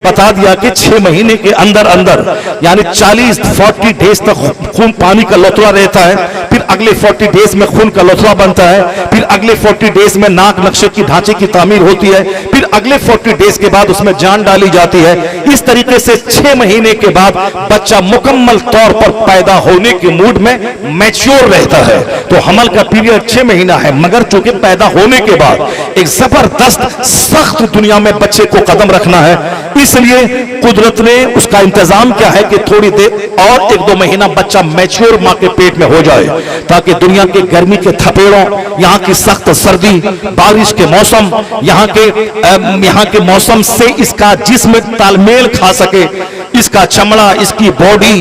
बता दिया कि 6 महीने के अंदर अंदर यानी 40 डेज तक खून पानी का लौथड़ा रहता है, फिर अगले 40 डेज में खून का लौथड़ा बनता है, फिर अगले 40 डेज में नाक नक्शे की ढांचे की तामीर होती है, फिर अगले 40 डेज के बाद उसमें जान डाली जाती है। इस तरीके से 6 महीने के बाद बच्चा मुकम्मल तौर पर पैदा होने के मूड में मैच्योर रहता है। तो हमल का पीरियड 6 महीना है, मगर चूंकि पैदा होने के बाद एक जबरदस्त सख्त दुनिया में बच्चे को कदम रखना है, इसलिए कुदरत ने उसका इंतजाम क्या है कि थोड़ी देर और 1-2 महीना बच्चा मैच्योर मां के पेट में हो जाए, ताकि दुनिया के गर्मी के थपेड़ों, यहाँ की सख्त सर्दी, बारिश के मौसम, यहाँ के मौसम से इसका जिस्म तालमेल खा सके, इसका चमड़ा, इसकी बॉडी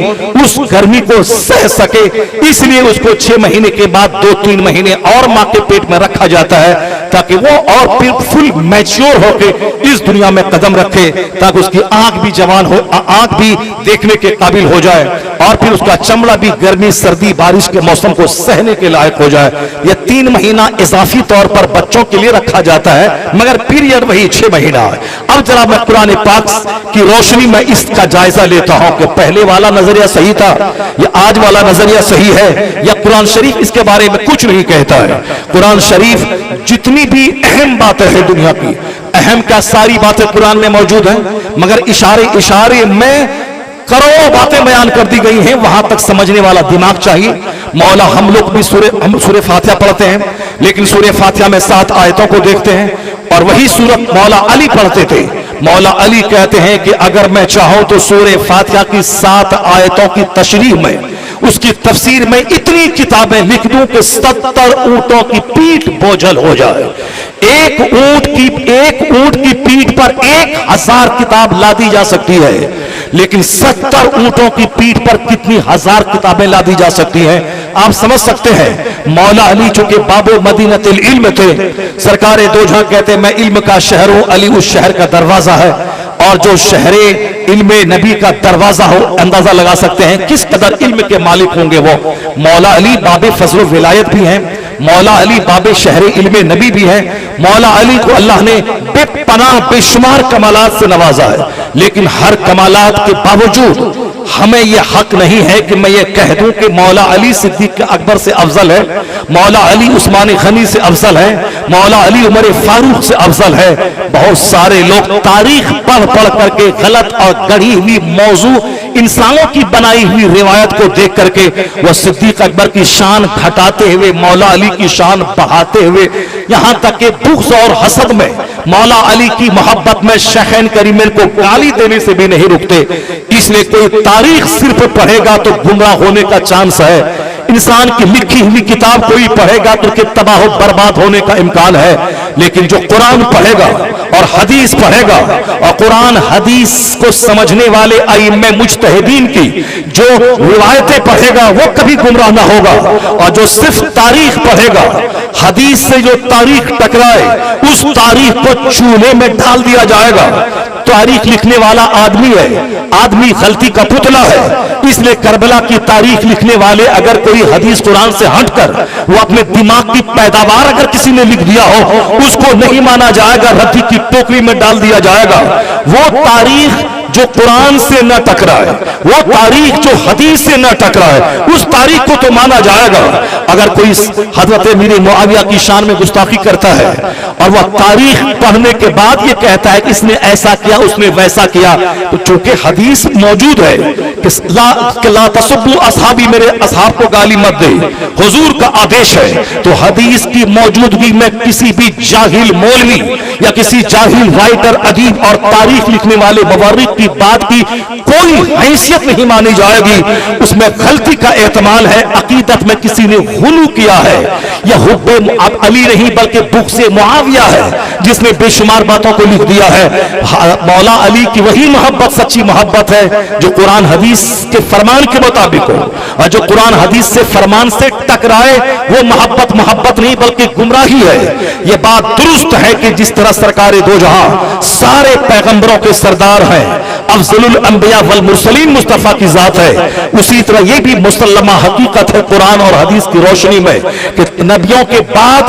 उस गर्मी को सह सके। इसलिए उसको 6 महीने के बाद 2-3 महीने और मां के पेट में रखा जाता है, ताकि वो और फिर फुल मैच्योर होके इस दुनिया में कदम रखे, ताकि उसकी आंख भी जवान हो, आंख भी देखने के काबिल हो जाए, और फिर उसका चमड़ा भी गर्मी, सर्दी, बारिश के मौसम को सहने के लायक हो जाए। यह 3 महीना इजाफी तौर पर बच्चों के लिए रखा जाता है, मगर पीरियड वही 6 महीना है। अब जरा मैं कुरान पाक की रोशनी में इसका जायजा लेता हूं कि पहले वाला नजरिया सही था या आज वाला नजरिया सही है, या कुरान शरीफ इसके बारे में कुछ नहीं कहता है। कुरान शरीफ जितनी भी अहम बातें हैं दुनिया की, अहम क्या सारी बातें कुरान में मौजूद हैं, मगर इशारे इशारे में करोड़ों बातें बयान कर दी गई हैं। वहां तक समझने वाला दिमाग चाहिए। मौला हम लोग भी सूरह फातिहा पढ़ते हैं, लेकिन सूरह फातिहा में 7 आयतों को देखते हैं, और वही सूरत मौला अली पढ़ते थे। मौला अली कहते हैं कि अगर मैं चाहूं तो सूरह फातिहा की 7 आयतों की तशरीह में, उसकी तफसीर में इतनी किताबें लिख दूं कि 70 ऊंटों की पीठ बोझल हो जाए। एक ऊंट की पीठ पर 1000 किताब लादी जा सकती है, लेकिन 70 ऊंटों की पीठ पर कितनी हजार किताबें लादी जा सकती हैं, आप समझ सकते हैं। मौला अली चूंकि बाबो मदीनतुल इल्म थे, सरकारे दो जहां कहते मैं इल्म का शहर हूं, अली उस शहर का दरवाजा है, और जो शहरे इल्म नबी का दरवाजा हो, अंदाजा लगा सकते हैं किस कदर इल्म के मालिक होंगे वो। मौला अली बाबे फजल विलायत भी हैं, मौला अली बाबे शहरे इल्म नबी भी हैं। मौला अली को अल्लाह ने बेपनाह बेशुमार कमालात से नवाजा है, लेकिन हर कमालात के बावजूद हमें यह हक नहीं है कि मैं ये कह दूं कि मौला अली सिद्दीक अकबर से अफजल है, मौला अली उस्मान गनी से अफजल है, मौला अली उमर फारूक से अफजल है। बहुत सारे लोग तारीख पढ़ पढ़ करके गलत और गढ़ी हुई मौजू, इंसानों की बनाई हुई रिवायत को देख करके वह सिद्दीक अकबर की शान घटाते हुए मौला अली की शान बढ़ाते हुए, यहां तक कि बुग़्ज़ और हसद में मौला अली की मोहब्बत में शैख़ैन करीमैन को गाली देने से भी नहीं रुकते। इसलिए कोई तारीख सिर्फ पढ़ेगा तो गुमराह होने का चांस है। इंसान की लिखी हुई किताब कोई पढ़ेगा तो कि तबाह बर्बाद होने का इम्कान है, लेकिन जो कुरान पढ़ेगा और हदीस पढ़ेगा, और कुरान हदीस को समझने वाले आइम्मे मुज्तहिदीन की जो रिवायतें पढ़ेगा वो कभी गुमराह ना होगा। और जो सिर्फ तारीख पढ़ेगा, हदीस से जो तारीख टकराए उस तारीख को चूल्हे में डाल दिया जाएगा। तारीख लिखने वाला आदमी है, आदमी गलती का पुतला है। इसलिए करबला की तारीख लिखने वाले अगर कोई हदीस कुरान से हटकर वो अपने दिमाग की पैदावार अगर किसी ने लिख दिया हो, उसको नहीं माना जाएगा, रद्दी की टोकरी में डाल दिया जाएगा। वो तारीख जो कुरान से न टकराए, वो तारीख जो हदीस से न टकराए, उस तारीख को तो माना जाएगा। अगर कोई हजरत मीर मुआविया की शान में गुस्ताखी करता है और वह तारीख पढ़ने के बाद ये कहता है कि इसने ऐसा किया, उसने वैसा किया, तो चूंकि हदीस मौजूद है कि ला तसब्बु असहाबी, मेरे असहाब को गाली मत दे, हुजूर का आदेश है, तो हदीस की मौजूदगी में किसी भी जाहिल मौलवी या किसी जाहिल राइटर, अदीब और तारीख लिखने वाले मुवर्रिख की बात की कोई हैसियत नहीं मानी जाएगी। उसमें गलती का एहतमाल है, अकीदत में किसी ने गुलू किया है, यह हुब्बे अली नहीं बल्कि बुग़्ज़े मुआविया है जिसने बेशुमार बातों को लिख दिया है। मौला अली की वही मोहब्बत सच्ची मोहब्बत है जो कुरान हदीस के फरमान के मुताबिक हो, और जो कुरान हदीस से फरमान से टकराए वो मोहब्बत नहीं बल्कि गुमराही है। यह बात दुरुस्त है कि जिस तरह सरकारे दो जहां सारे पैगंबरों के सरदार हैं, अफजलुल अंबिया वल मुरसलीन मुस्तफा की जात है, उसी तरह ये भी मुसल्लमा हकीकत है कुरान और हदीस की रोशनी में कि नबियों के बाद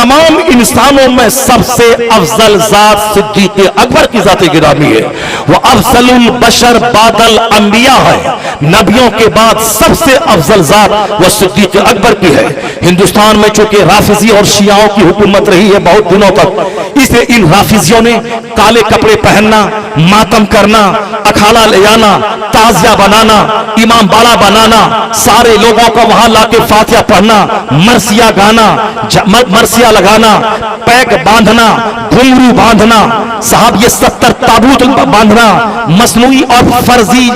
तमाम इंसानों में सबसे अफजल जात सिद्दीक अकबर की जात गिरामी है। वो अफजलुल बशर बादल अंबिया है, नबियों के बाद सबसे अफजल जात वो सिद्दीक अकबर की है। हिंदुस्तान में चूंकि राफिजी और शियाओं की हुकूमत रही है बहुत दिनों तक, इसलिए इन राफिजियों ने काले कपड़े पहनना, मातम करना, अखाड़ा ले जाना, ताजिया बनाना, इमाम बाड़ा बनाना, सारे लोगों को वहां लाके फातिहा पढ़ना, मरसिया गाना, मरसिया लगाना, पैक बांधना, घुंघरू बांधना, साहब ये 70 ताबूत बांधना, मसनूई और फर्जी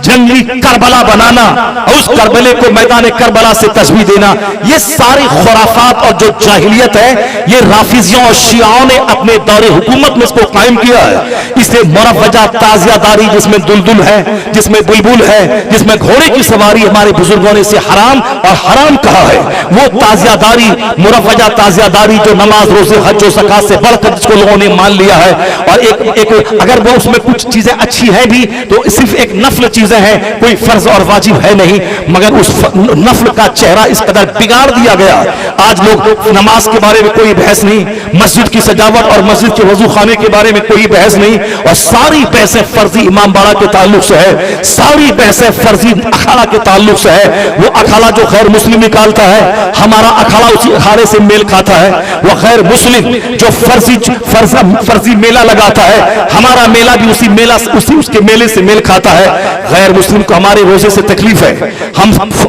जंगली करबला बनाना और उस करबले को मैदान करबला से तस्वीर देना, ये सारी खुराफात और जो जाहिलियत है ये राफिजियों और शियाओं ने अपने दौरे हुकूमत में इसको कायम किया है। इसलिए मुरव्वजा ताजियादारी जिसमें दुलदुल है, जिसमें बुलबुल है, जिसमें घोड़े की सवारी हमारे बुजुर्गों ने इसे हराम और हराम कहा है, वो ताजियादारी, मुरव्वजा ताजियादारी जो नमाज, रोजे, हज और ज़कात से बढ़कर जिसको लोगों ने मान लिया है, और एक अगर वो उसमें कुछ चीजें अच्छी है भी तो सिर्फ एक नफल चीजें हैं, कोई फर्ज और वाजिब है नहीं, मगर उस नफल का चेहरा इस कदर बिगाड़ दिया गया। आज लोग नमाज के बारे में कोई बहस नहीं, मस्जिद की सजावट और मस्जिद के वजू खाने के बारे में कोई बहस नहीं, और सारी बहसें फर्जी इमाम बाड़ा के ताल्लुक से है, सारी बहसें फर्जी अखाड़ा के ताल्लुक से है। वो अखाड़ा जो गैर मुस्लिम निकालता है, हमारा अखाड़ा उसी अखाड़े से मेल खाता है। वो गैर मुस्लिम जो फर्जी मेला लगाता है, हमारा मेला भी उसी मेला उसके मेले से मेल खाता है। गैर मुस्लिम को हमारे रोजे से तकलीफ है,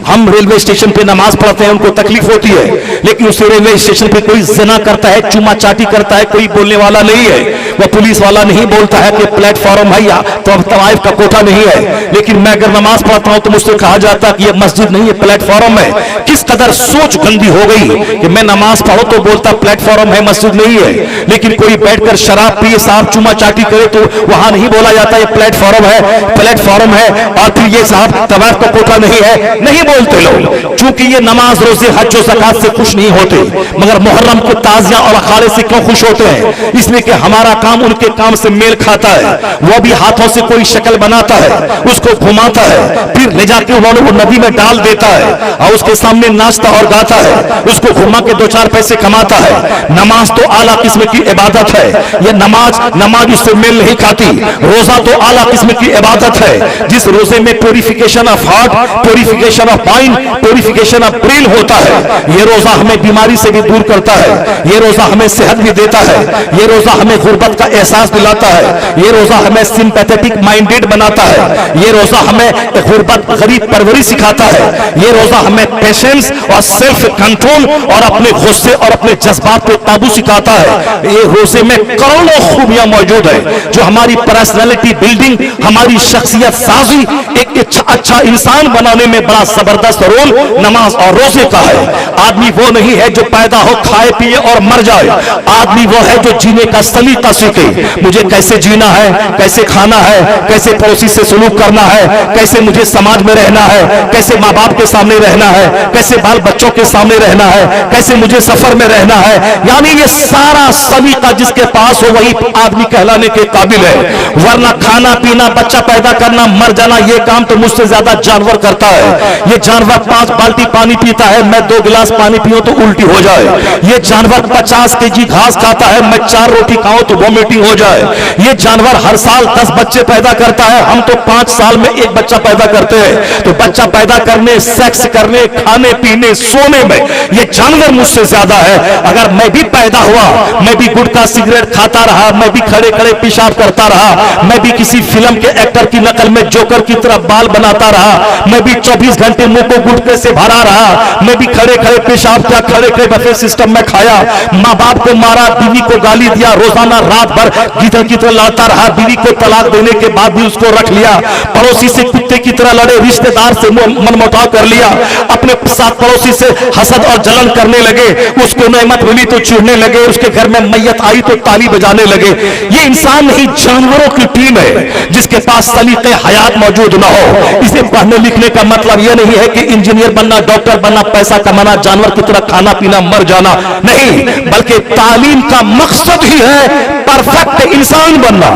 हम रेलवे स्टेशन पे नमाज पढ़ते हैं, उनको तकलीफ होती है, लेकिन उस रेलवे स्टेशन पे कोई ज़िना करता है, चुमा चाटी करता है, कोई बोलने वाला नहीं है। वो पुलिस वाला नहीं बोलता है कि प्लेटफॉर्म है या तो तवाइफ का कोठा नहीं है, लेकिन मैं अगर नमाज पढ़ता हूं तो मुझसे कहा जाता है कि ये मस्जिद नहीं है, प्लेटफॉर्म है। किस कदर सोच गंदी हो गई कि मैं नमाज पढ़ो तो बोलता प्लेटफॉर्म है, मस्जिद नहीं है, लेकिन कोई बैठकर शराब पिए, साहब चुमा चाटी करे तो वहां नहीं बोला जाता ये प्लेटफॉर्म है, प्लेटफॉर्म है, और फिर ये साहब तवाइफ का कोठा नहीं है, नहीं बोलते लोग। चूंकि ये नमाज, रोजे, हज और ज़कात से खुश नहीं होते, मगर मुहर्रम के ताजिया और अखाड़े से क्यों खुश होते हैं? इसलिए कि हमारा काम उनके काम से मेल खाता है। वो भी हाथों से कोई शक्ल बनाता है, उसको घुमाता है, फिर ले जाके उन्होंने वो नदी में डाल देता है और उसके सामने नाचता और गाता है, उसको घुमा के 2-4 पैसे कमाता है। नमाज तो आला किस्म की इबादत है, ये नमाज उससे मेल नहीं खाती। रोजा तो आला किस्म की इबादत है, जिस रोजे में purification of heart, purification of mind, purification of brain होता है। ये रोजा हमें बीमारी से भी दूर करता है, ये रोजा हमें सेहत भी देता है, ये रोजा हमें गुर्बत का एहसास दिलाता है, ये रोजा हमें सिंपैथेटिक माइंडेड बनाता है, ये रोजा हमें गुर्बत गरीब परवरी सिखाता है, ये रोजा हमें पेशेंस और सेल्फ कंट्रोल और अपने गुस्से और अपने जज्बात पे काबू सिखाता है। ये रोजे में करोड़ों खूबियां मौजूद है जो हमारी पर्सनैलिटी बिल्डिंग, हमारी शख्सियत साजी, एक अच्छा इंसान बनाने में बड़ा जबरदस्त रोल नमाज और रोजे का है। आदमी वो नहीं है जो पैदा हो, खाए पिए और मर जाए, आदमी वो है जो जीने का सलीका सीखे। मुझे कैसे जीना है, कैसे खाना है, कैसे पड़ोसी से सलूक करना है, कैसे मुझे समाज में रहना है, कैसे माँ बाप के सामने रहना है, कैसे बाल बच्चों के सामने रहना है, कैसे मुझे सफर में रहना है। यानी ये सारा सलीका जिसके पास हो वही आदमी कहलाने के काबिल है। वरना खाना पीना, बच्चा पैदा करना, मर जाना, ये काम तो मुझसे ज्यादा जानवर करता है। ये जानवर 5 बाल्टी पानी पीता है, मैं 2 गिलास पानी पीऊं तो उल्टी हो जाए। ये जानवर 50 केजी घास खाता है, मैं 4 रोटी खाऊं तो वोमिटिंग हो जाए। ये जानवर हर साल 10 बच्चे पैदा करता है, हम तो 5 साल में 1 बच्चा पैदा करते हैं। तो बच्चा पैदा करने, सेक्स करने, खाने पीने, सोने में ये जानवर मुझसे ज्यादा है। अगर मैं भी पैदा हुआ, मैं भी गुटखा सिगरेट खाता रहा, मैं भी खड़े खड़े पेशाब करता रहा, मैं भी किसी फिल्म के एक्टर की नकल में जोकर की तरह बाल बनाता रहा, मैं भी 24 घंटे मुंह को गुटखे से भरा रहा, मैं भी खड़े खड़े पेशाब किया, खड़े खड़े बफे सिस्टम में खाया, माँ बाप को मारा, बीवी को गाली दिया, रोजाना रात भर गिदड़ की तरह लड़ता रहा, बीवी को तलाक देने के बाद भी उसको रख लिया, पड़ोसी से कुत्ते की तरह लड़े, रिश्तेदार से मनमुटाव कर लिया, अपने साथ पड़ोसी से हसद और जलन करने लगे, उसको नेमत मिली तो चिढ़ने लगे, उसके घर में मैयत आई तो ताली बजाने लगे। ये इंसान नहीं, जानवरों की टीम है जिसके पास सलीके हयात मौजूद ना हो। इसे पढ़ने लिखने का मतलब यह नहीं है कि इंजीनियर बनना, डॉक्टर बनना, पैसा कमाना, जानवर की तरह खाना पीना, मर जाना नहीं, बल्कि तालीम का मकसद ही है परफेक्ट इंसान बनना,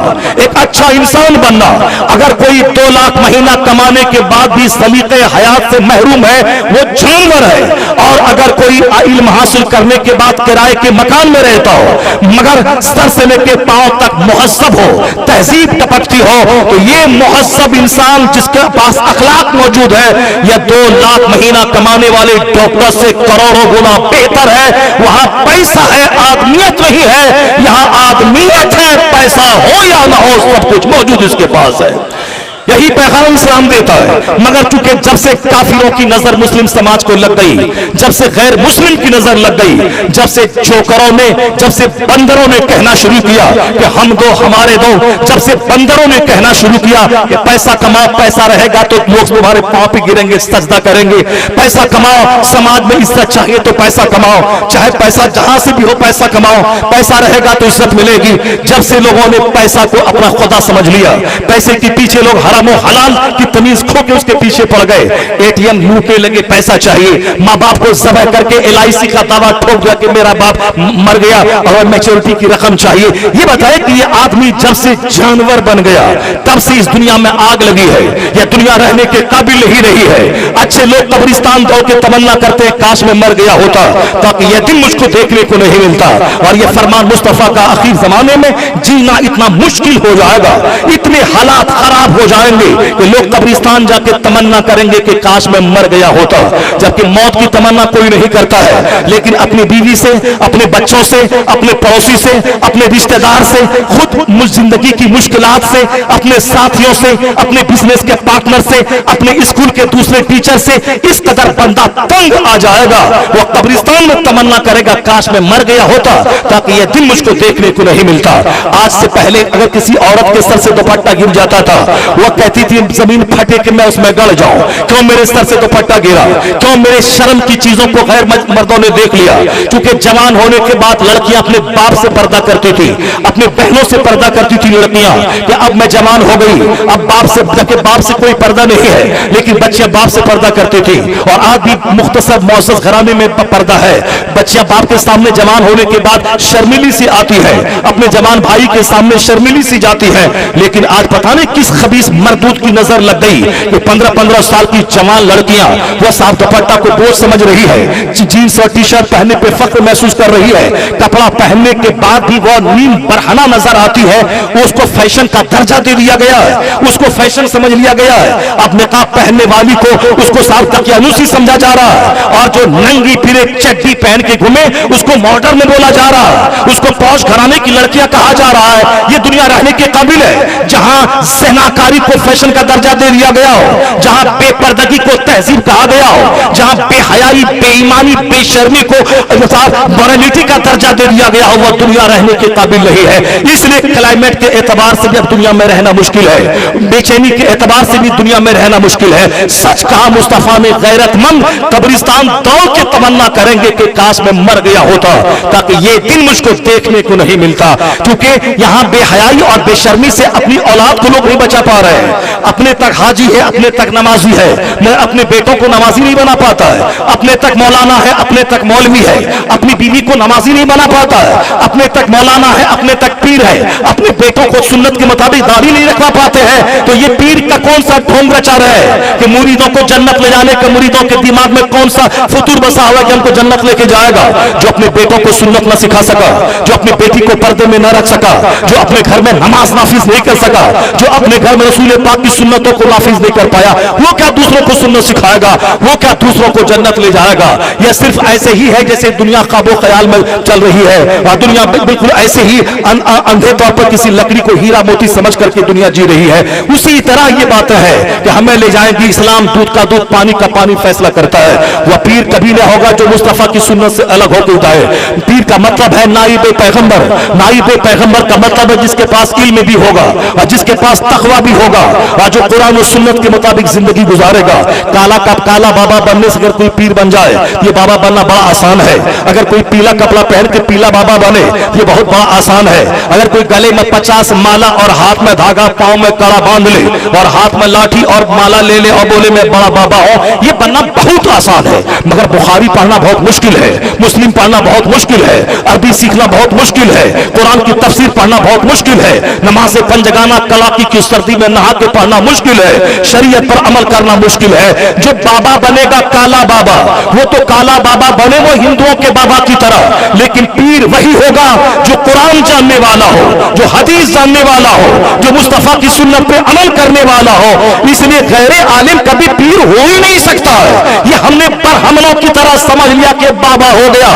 एक अच्छा इंसान बनना। अगर कोई 2 लाख महीना कमाने के बाद भी सलीके हयात से महरूम है, वो जानवर है। اور اگر کوئی علم حاصل کرنے کے بعد کرائے کے مکان میں رہتا ہو مگر سر سے لے کے پاؤں تک مہذب ہو, تہذیب ٹپکتی ہو, تو یہ مہذب انسان جس کے پاس اخلاق موجود ہے یا 2 لاکھ مہینہ کمانے والے ڈاکٹر سے کروڑوں گنا بہتر ہے. وہاں پیسہ ہے, آدمیت نہیں ہے. یہاں آدمیت ہے, پیسہ ہو یا نہ ہو سب کچھ موجود اس کے پاس ہے. یہی پیغام اسلام دیتا ہے. مگر چونکہ جب سے کافروں کی نظر مسلم سماج کو لگ گئی, جب سے غیر مسلم کی نظر لگ گئی, جب سے چوکروں نے, جب سے بندروں نے کہنا شروع کیا کہ ہم دو ہمارے دو, جب سے بندروں نے کہنا شروع کیا کہ پیسہ کماؤ, پیسہ رہے گا تو لوگ تمہارے پاؤں پہ گریں گے, سجدہ کریں گے, پیسہ کماؤ, سماج میں عزت چاہیے تو پیسہ کماؤ, چاہے پیسہ جہاں سے بھی ہو پیسہ کماؤ, پیسہ رہے گا تو عزت ملے گی. جب سے لوگوں نے پیسہ کو اپنا خدا سمجھ لیا, پیسے کے پیچھے لوگ حرام و حلال کی تمیز کھو کے اس کے پیچھے پڑ گئے, اے ٹی ایم لوٹنے لگے, پیسہ چاہیے, ماں باپ کو ذبح کر کے LIC کا دعویٰ ٹھوک دیا کہ میرا باپ مر گیا اور میچورٹی کی رقم چاہیے. یہ بتائے کہ یہ آدمی جب سے جانور بن گیا تب سے اس دنیا میں آگ لگی ہے, یہ دنیا رہنے کے قابل نہیں رہی ہے. اچھے لوگ قبرستان دوڑ کے تمنا کرتے ہیں کاش میں مر گیا ہوتا تاکہ یہ دن مجھ کو دیکھنے کو نہیں ملتا. اور یہ فرمان مصطفیٰ کا آخر زمانے میں جینا اتنا مشکل ہو جائے گا, اتنے حالات خراب ہو جائیں گے کہ لوگ قبرستان جا کے تمنا کریں گے کہ کاش میں مر گیا ہوتا. جبکہ موت کی تمنا کوئی نہیں کرتا ہے, لیکن اپنی بیوی سے, اپنے بچوں سے, اپنے پڑوسی سے, اپنے رشتہ دار سے, خود زندگی کی مشکلات سے, اپنے ساتھیوں سے, اپنے بزنس کے پارٹنر سے, اپنے اسکول کے دوسرے ٹیچر سے اس قدر بندہ تنگ آ جائے گا وہ قبرستان میں تمنا کرے گا کاش میں مر گیا ہوتا تاکہ یہ دن مجھ کو دیکھنے کو نہیں ملتا. آج سے پہلے اگر کسی عورت کے سر سے دوپٹہ گر جاتا تھا وہ کہتی تھی زمین پھٹے کہ میں اس میں گڑ جاؤں, کیوں میرے سر سے دوپٹہ گرا, کیوں میرے شرم کی چیزوں کو غیر مردوں نے دیکھ لیا. چونکہ جوان ہونے کے بعد لڑکیاں اپنے باپ سے پردہ کرتی تھی, اپنے بہنوں سے پردہ کرتی تھی لڑکیاں کہ اب میں جوان ہو گئی, اب باپ سے کوئی پردہ نہیں ہے, لیکن بچیاں باپ سے پردہ کرتی تھی. اور آج بھی مختصر معزز گھرانے میں پردہ ہے, بچیاں باپ کے سامنے جوان ہونے کے بعد شرمیلی سی آتی ہے, اپنے جوان بھائی کے سامنے شرمیلی سی جاتی ہے. لیکن آج پتہ نہیں کس خبیث مردود کی نظر لگ گئی کہ 15 سال کی جوان لڑکیاں وہ صاف دوپٹہ کو بوجھ سمجھ رہی ہے, جینس اور ٹی شرٹ پہننے پہ فخر محسوس کر رہی ہے, کپڑا پہننے کے بعد بھی وہ نیم برہنہ نظر آتی ہے. اس کو فیشن کا درجہ دے دیا گیا ہے, اس کو فیشن سمجھ لیا گیا ہے. اب نقاب پہننے والی کو اس کو صاف دقیانوسی سمجھا جا رہا ہے, اور جو ننگی پھرے چڈی پہن کے گھومے اس کو ماڈرن میں بولا جا رہا ہے, اس کو پوش گھرانے کی لڑکیاں کہا جا رہا ہے. یہ دنیا رہنے کے قابل ہے جہاں زناکاری کو فیشن کا درجہ دے دیا گیا ہو, جہاں بے پردگی کو تہذیب کہا گیا ہو, جہاں بے حیائی, بے ایمانی, بے شرمی کو مورالٹی کا درجہ دے دیا گیا ہو, وہ دنیا رہنے کے قابل نہیں ہے. اس لیے کلائمیٹ کے اعتبار سے بھی اب دنیا میں رہنا مشکل ہے, بے چینی کے اعتبار سے بھی دنیا میں رہنا مشکل ہے. سچ کہا مصطفیٰ نے, غیرت مند قبرستان دوڑ کے تمنا کریں گے کہ کاش میں مر گیا ہوتا تاکہ یہ دن مجھ کو دیکھنے کو نہیں ملتا. کیونکہ یہاں بے حیائی اور بے شرمی سے اپنی اولاد کو لوگ نہیں بچا پا رہے ہیں. اپنے تک حاجی ہے, اپنے تک نمازی ہے, میں اپنے بیٹوں کو نمازی نہیں بنا پاتا ہے. اپنے تک مولانا ہے, اپنے تک مولوی ہے, اپنی بیوی کو نمازی نہیں بنا پاتا ہے. اپنے تک مولانا ہے, اپنے تک پیر ہے, اپنے بیٹوں کو سنت کے مطابق داڑھی نہیں رکھوا پاتے ہیں. تو یہ پیر کا کون سا ڈھونگ رچا رہے ہیں کہ مریدوں کو جنت لے جانے کا, مریدوں کے دماغ میں کون سا فطور بسا ہوا کہ ہم کو جنت لے کے جائے گا. جو اپنے بیٹوں کو سنت نہ سکھا سکا, جو اپنی بیٹی کو پردے میں نہ رکھ سکا, جو اپنے گھر میں نماز نافذ نہیں کر سکا, جو اپنے گھر میں رسول پاک کی سنتوں کو نافذ نہیں کر پایا, وہ کیا دوسروں کو سنت سکھائے گا, وہ کیا دوسروں کو جنت لے جائے گا. یہ صرف ایسے ہی ہے جیسے دنیا خواب و خیال میں چل رہی ہے, اور دنیا بالکل ایسے ہی اندھے طور پر کسی لکڑی کو ہیرا موتی سمجھ کر کے دنیا جی رہی ہے. اسی طرح یہ بات ہے کہ ہمیں لے جائیں گی اسلام دودھ کا دودھ پانی کا پانی فیصلہ کرتا ہے. وہ پیر کبھی نہ ہوگا جو مصطفیٰ کی سنت سے الگ ہو کے اٹھائے. پیر کا مطلب ہے نائب پیغمبر. نائب پیغمبر کا مطلب ہے جس کے پاس علم بھی ہوگا اور جس کے پاس تقوی بھی ہوگا اور جو قرآن و سنت کے مطابق زندگی گزارے گا. کالا بابا بننے سے اگر کوئی پیر بن جائے, یہ بابا بننا بڑا آسان ہے. اگر کوئی پیلا کپڑا پہن کے پیلا بابا بنے, یہ بہت بڑا آسان ہے. اگر کوئی گلے میں 50 مالا اور ہاتھ میں دھاگا, پاؤں میں کڑا باندھ لے اور ہاتھ میں لاٹھی اور مالا لے لے اور بولے میں بڑا بابا ہوں, یہ بننا بہت آسان ہے. مگر بخاری پڑھنا بہت مشکل ہے, مسلم پڑھنا بہت مشکل ہے, عربی سیکھنا بہت مشکل ہے, قرآن کی تفسیر پڑھنا بہت مشکل ہے, نماز پنجگانہ کلاکی کی سردی میں نہا کے پڑھنا کرنا مشکل ہے, شریعت پر عمل کرنا مشکل ہے. جو بابا بنے گا کالا بابا, وہ تو کالا بابا بنے وہ ہندوؤں کے بابا کی طرح, لیکن پیر وہی ہوگا جو قرآن جاننے والا ہو, جو حدیث جاننے والا ہو, جو مصطفیٰ کی سنت پہ عمل کرنے والا ہو. اس لیے غیر عالم کبھی پیر ہو ہی نہیں سکتا ہے. یہ ہم نے برہمنوں کی طرح سمجھ لیا کہ بابا ہو گیا,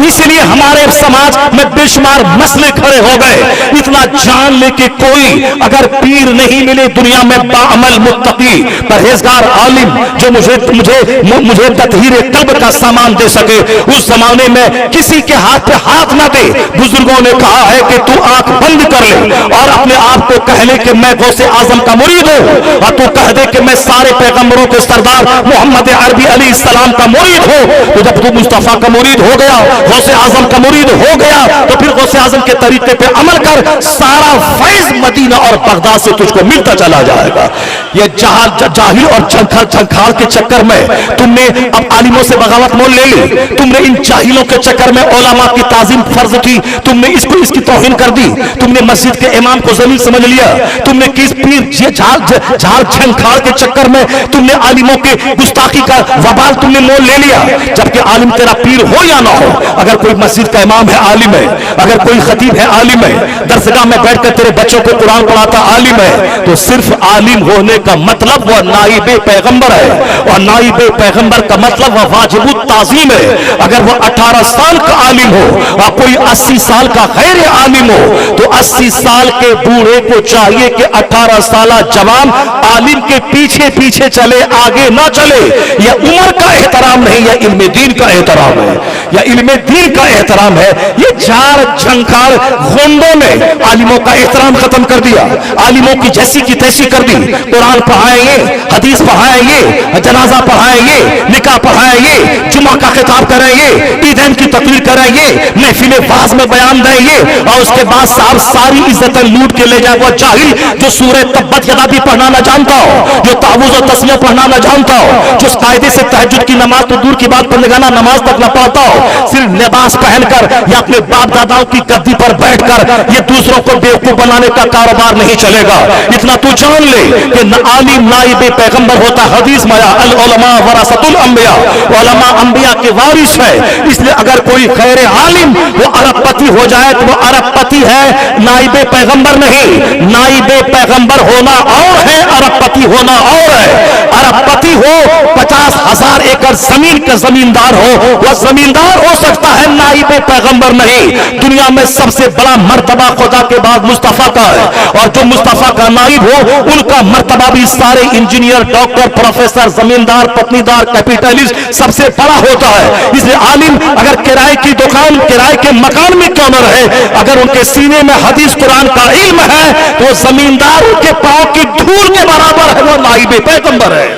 اس لیے ہمارے سماج میں بے شمار مسئلے کھڑے ہو گئے. اتنا جان لے کہ کوئی اگر پیر نہیں ملے دنیا میں باعمل متقی پرہیزگار عالم جو مجھے تطہیر قلب کا سامان دے سکے, اس زمانے میں کسی کے ہاتھ پہ ہاتھ نہ دے. بزرگوں نے کہا ہے کہ تو آنکھ بند کر لے اور اپنے آپ کو کہہ لے کہ میں غوث اعظم کا مرید ہوں, اور تو کہہ دے کہ میں سارے پیغمبروں کے سردار محمد عربی علیہ السلام کا مرید ہوں. تو جب تو مصطفیٰ کا مرید ہو گیا, غوث اعظم کا مرید ہو گیا, تو پھر غوث اعظم کے طریقے پہ عمل کر, سارا فیض مدینہ اور بغداد سے تجھ کو ملتا چلا جائے گا. یہ جاہل اور جھنکھاڑ کے چکر میں تم نے اب عالموں سے بغاوت مول لے لی. تم نے ان جاہلوں کے چکر میں علماء کی تعظیم فرض کی, تم نے اس کی توہین کر دی. تم نے مسجد کے امام کو ذلیل سمجھ لیا. تم نے کس پیر جھاڑ جھنکھاڑ کے چکر میں تم نے عالموں کے گستاخی کا وبال تم نے مول لے لیا. جبکہ عالم تیرا پیر ہو یا نہ ہو, اگر کوئی مسجد کا امام ہے عالم ہے, اگر کوئی خطیب ہے عالم ہے, درسگاہ میں بیٹھ کر تیرے بچوں کو قرآن پڑھاتا عالم ہے, تو صرف عالم ہونے کا مطلب وہ نائب پیغمبر ہے, اور نائب پیغمبر کا مطلب وہ واجب التعظیم ہے. اگر وہ 18 سال کا عالم ہو اور کوئی 80 سال کا غیر عالم ہو, تو 80 سال کے بوڑھے کو چاہیے کہ 18 سالہ جوان عالم کے پیچھے پیچھے چلے, آگے نہ چلے. یہ عمر کا احترام نہیں, یہ علم دین کا احترام ہے, یا علم دین کا احترام ہے. یہ جھاڑ جھنکھاڑ غنڈوں نے عالموں کا احترام ختم کر دیا, عالموں کی جیسی کی تیسی کر دی. قرآن پڑھائیں گے, حدیث پڑھائیں گے, جنازہ پڑھائیں گے, نکاح پڑھائیں گے, جمعہ کا خطاب کریں گے, عیدین کی تقریر کریں گے, محفل واعظ میں بیان دیں گے, اور اس کے بعد صاحب ساری عزتیں لوٹ کے لے جائے. وہ جاہل جو سورہ تبت یدا بھی پڑھنا نہ جانتا ہو, جو تعوذ و تسمیہ پڑھنا نہ جانتا ہو, جو قاعدے سے تہجد کی نماز تو دور کی بات بندگانہ نماز تک نہ پڑھتا ہو, صرف لباس پہن کر یا اپنے باپ داداؤں کی گدی پر بیٹھ کر یہ دوسروں کو بیوقوف بنانے کا کاروبار نہیں چلے گا. اتنا تو جان لے کہ عالم نائب پیغمبر ہوتا. حدیث میں العلماء ورثۃ الانبیاء, علماء انبیاء کے وارث ہے. اس لیے اگر کوئی غیر عالم وہ ارب پتی ہو جائے تو وہ ارب پتی ہے, نائب پیغمبر نہیں. نائب پیغمبر ہونا اور ہے, ارب پتی ہونا اور ہے. ارب پتی ہو 50,000 ایکڑ زمین کا زمیندار ہو, وہ زمیندار ہو سکتا ہے, نائب پیغمبر نہیں. دنیا میں سب سے بڑا مرتبہ خدا کے بعد مصطفیٰ کا ہے, اور جو مصطفیٰ کا نائب ہو ان کا مرتبہ بھی سارے انجینئر, ڈاکٹر, پروفیسر, زمیندار, پتنیدار, کیپیٹلسٹ سب سے بڑا ہوتا ہے. اس لیے عالم اگر کرائے کی دکان, کرائے کے مکان میں کیوں نہ رہے, اگر ان کے سینے میں حدیث قرآن کا علم ہے تو زمیندار ان کے پاؤں کی دھول کے برابر ہے. وہ نائب پیغمبر ہے,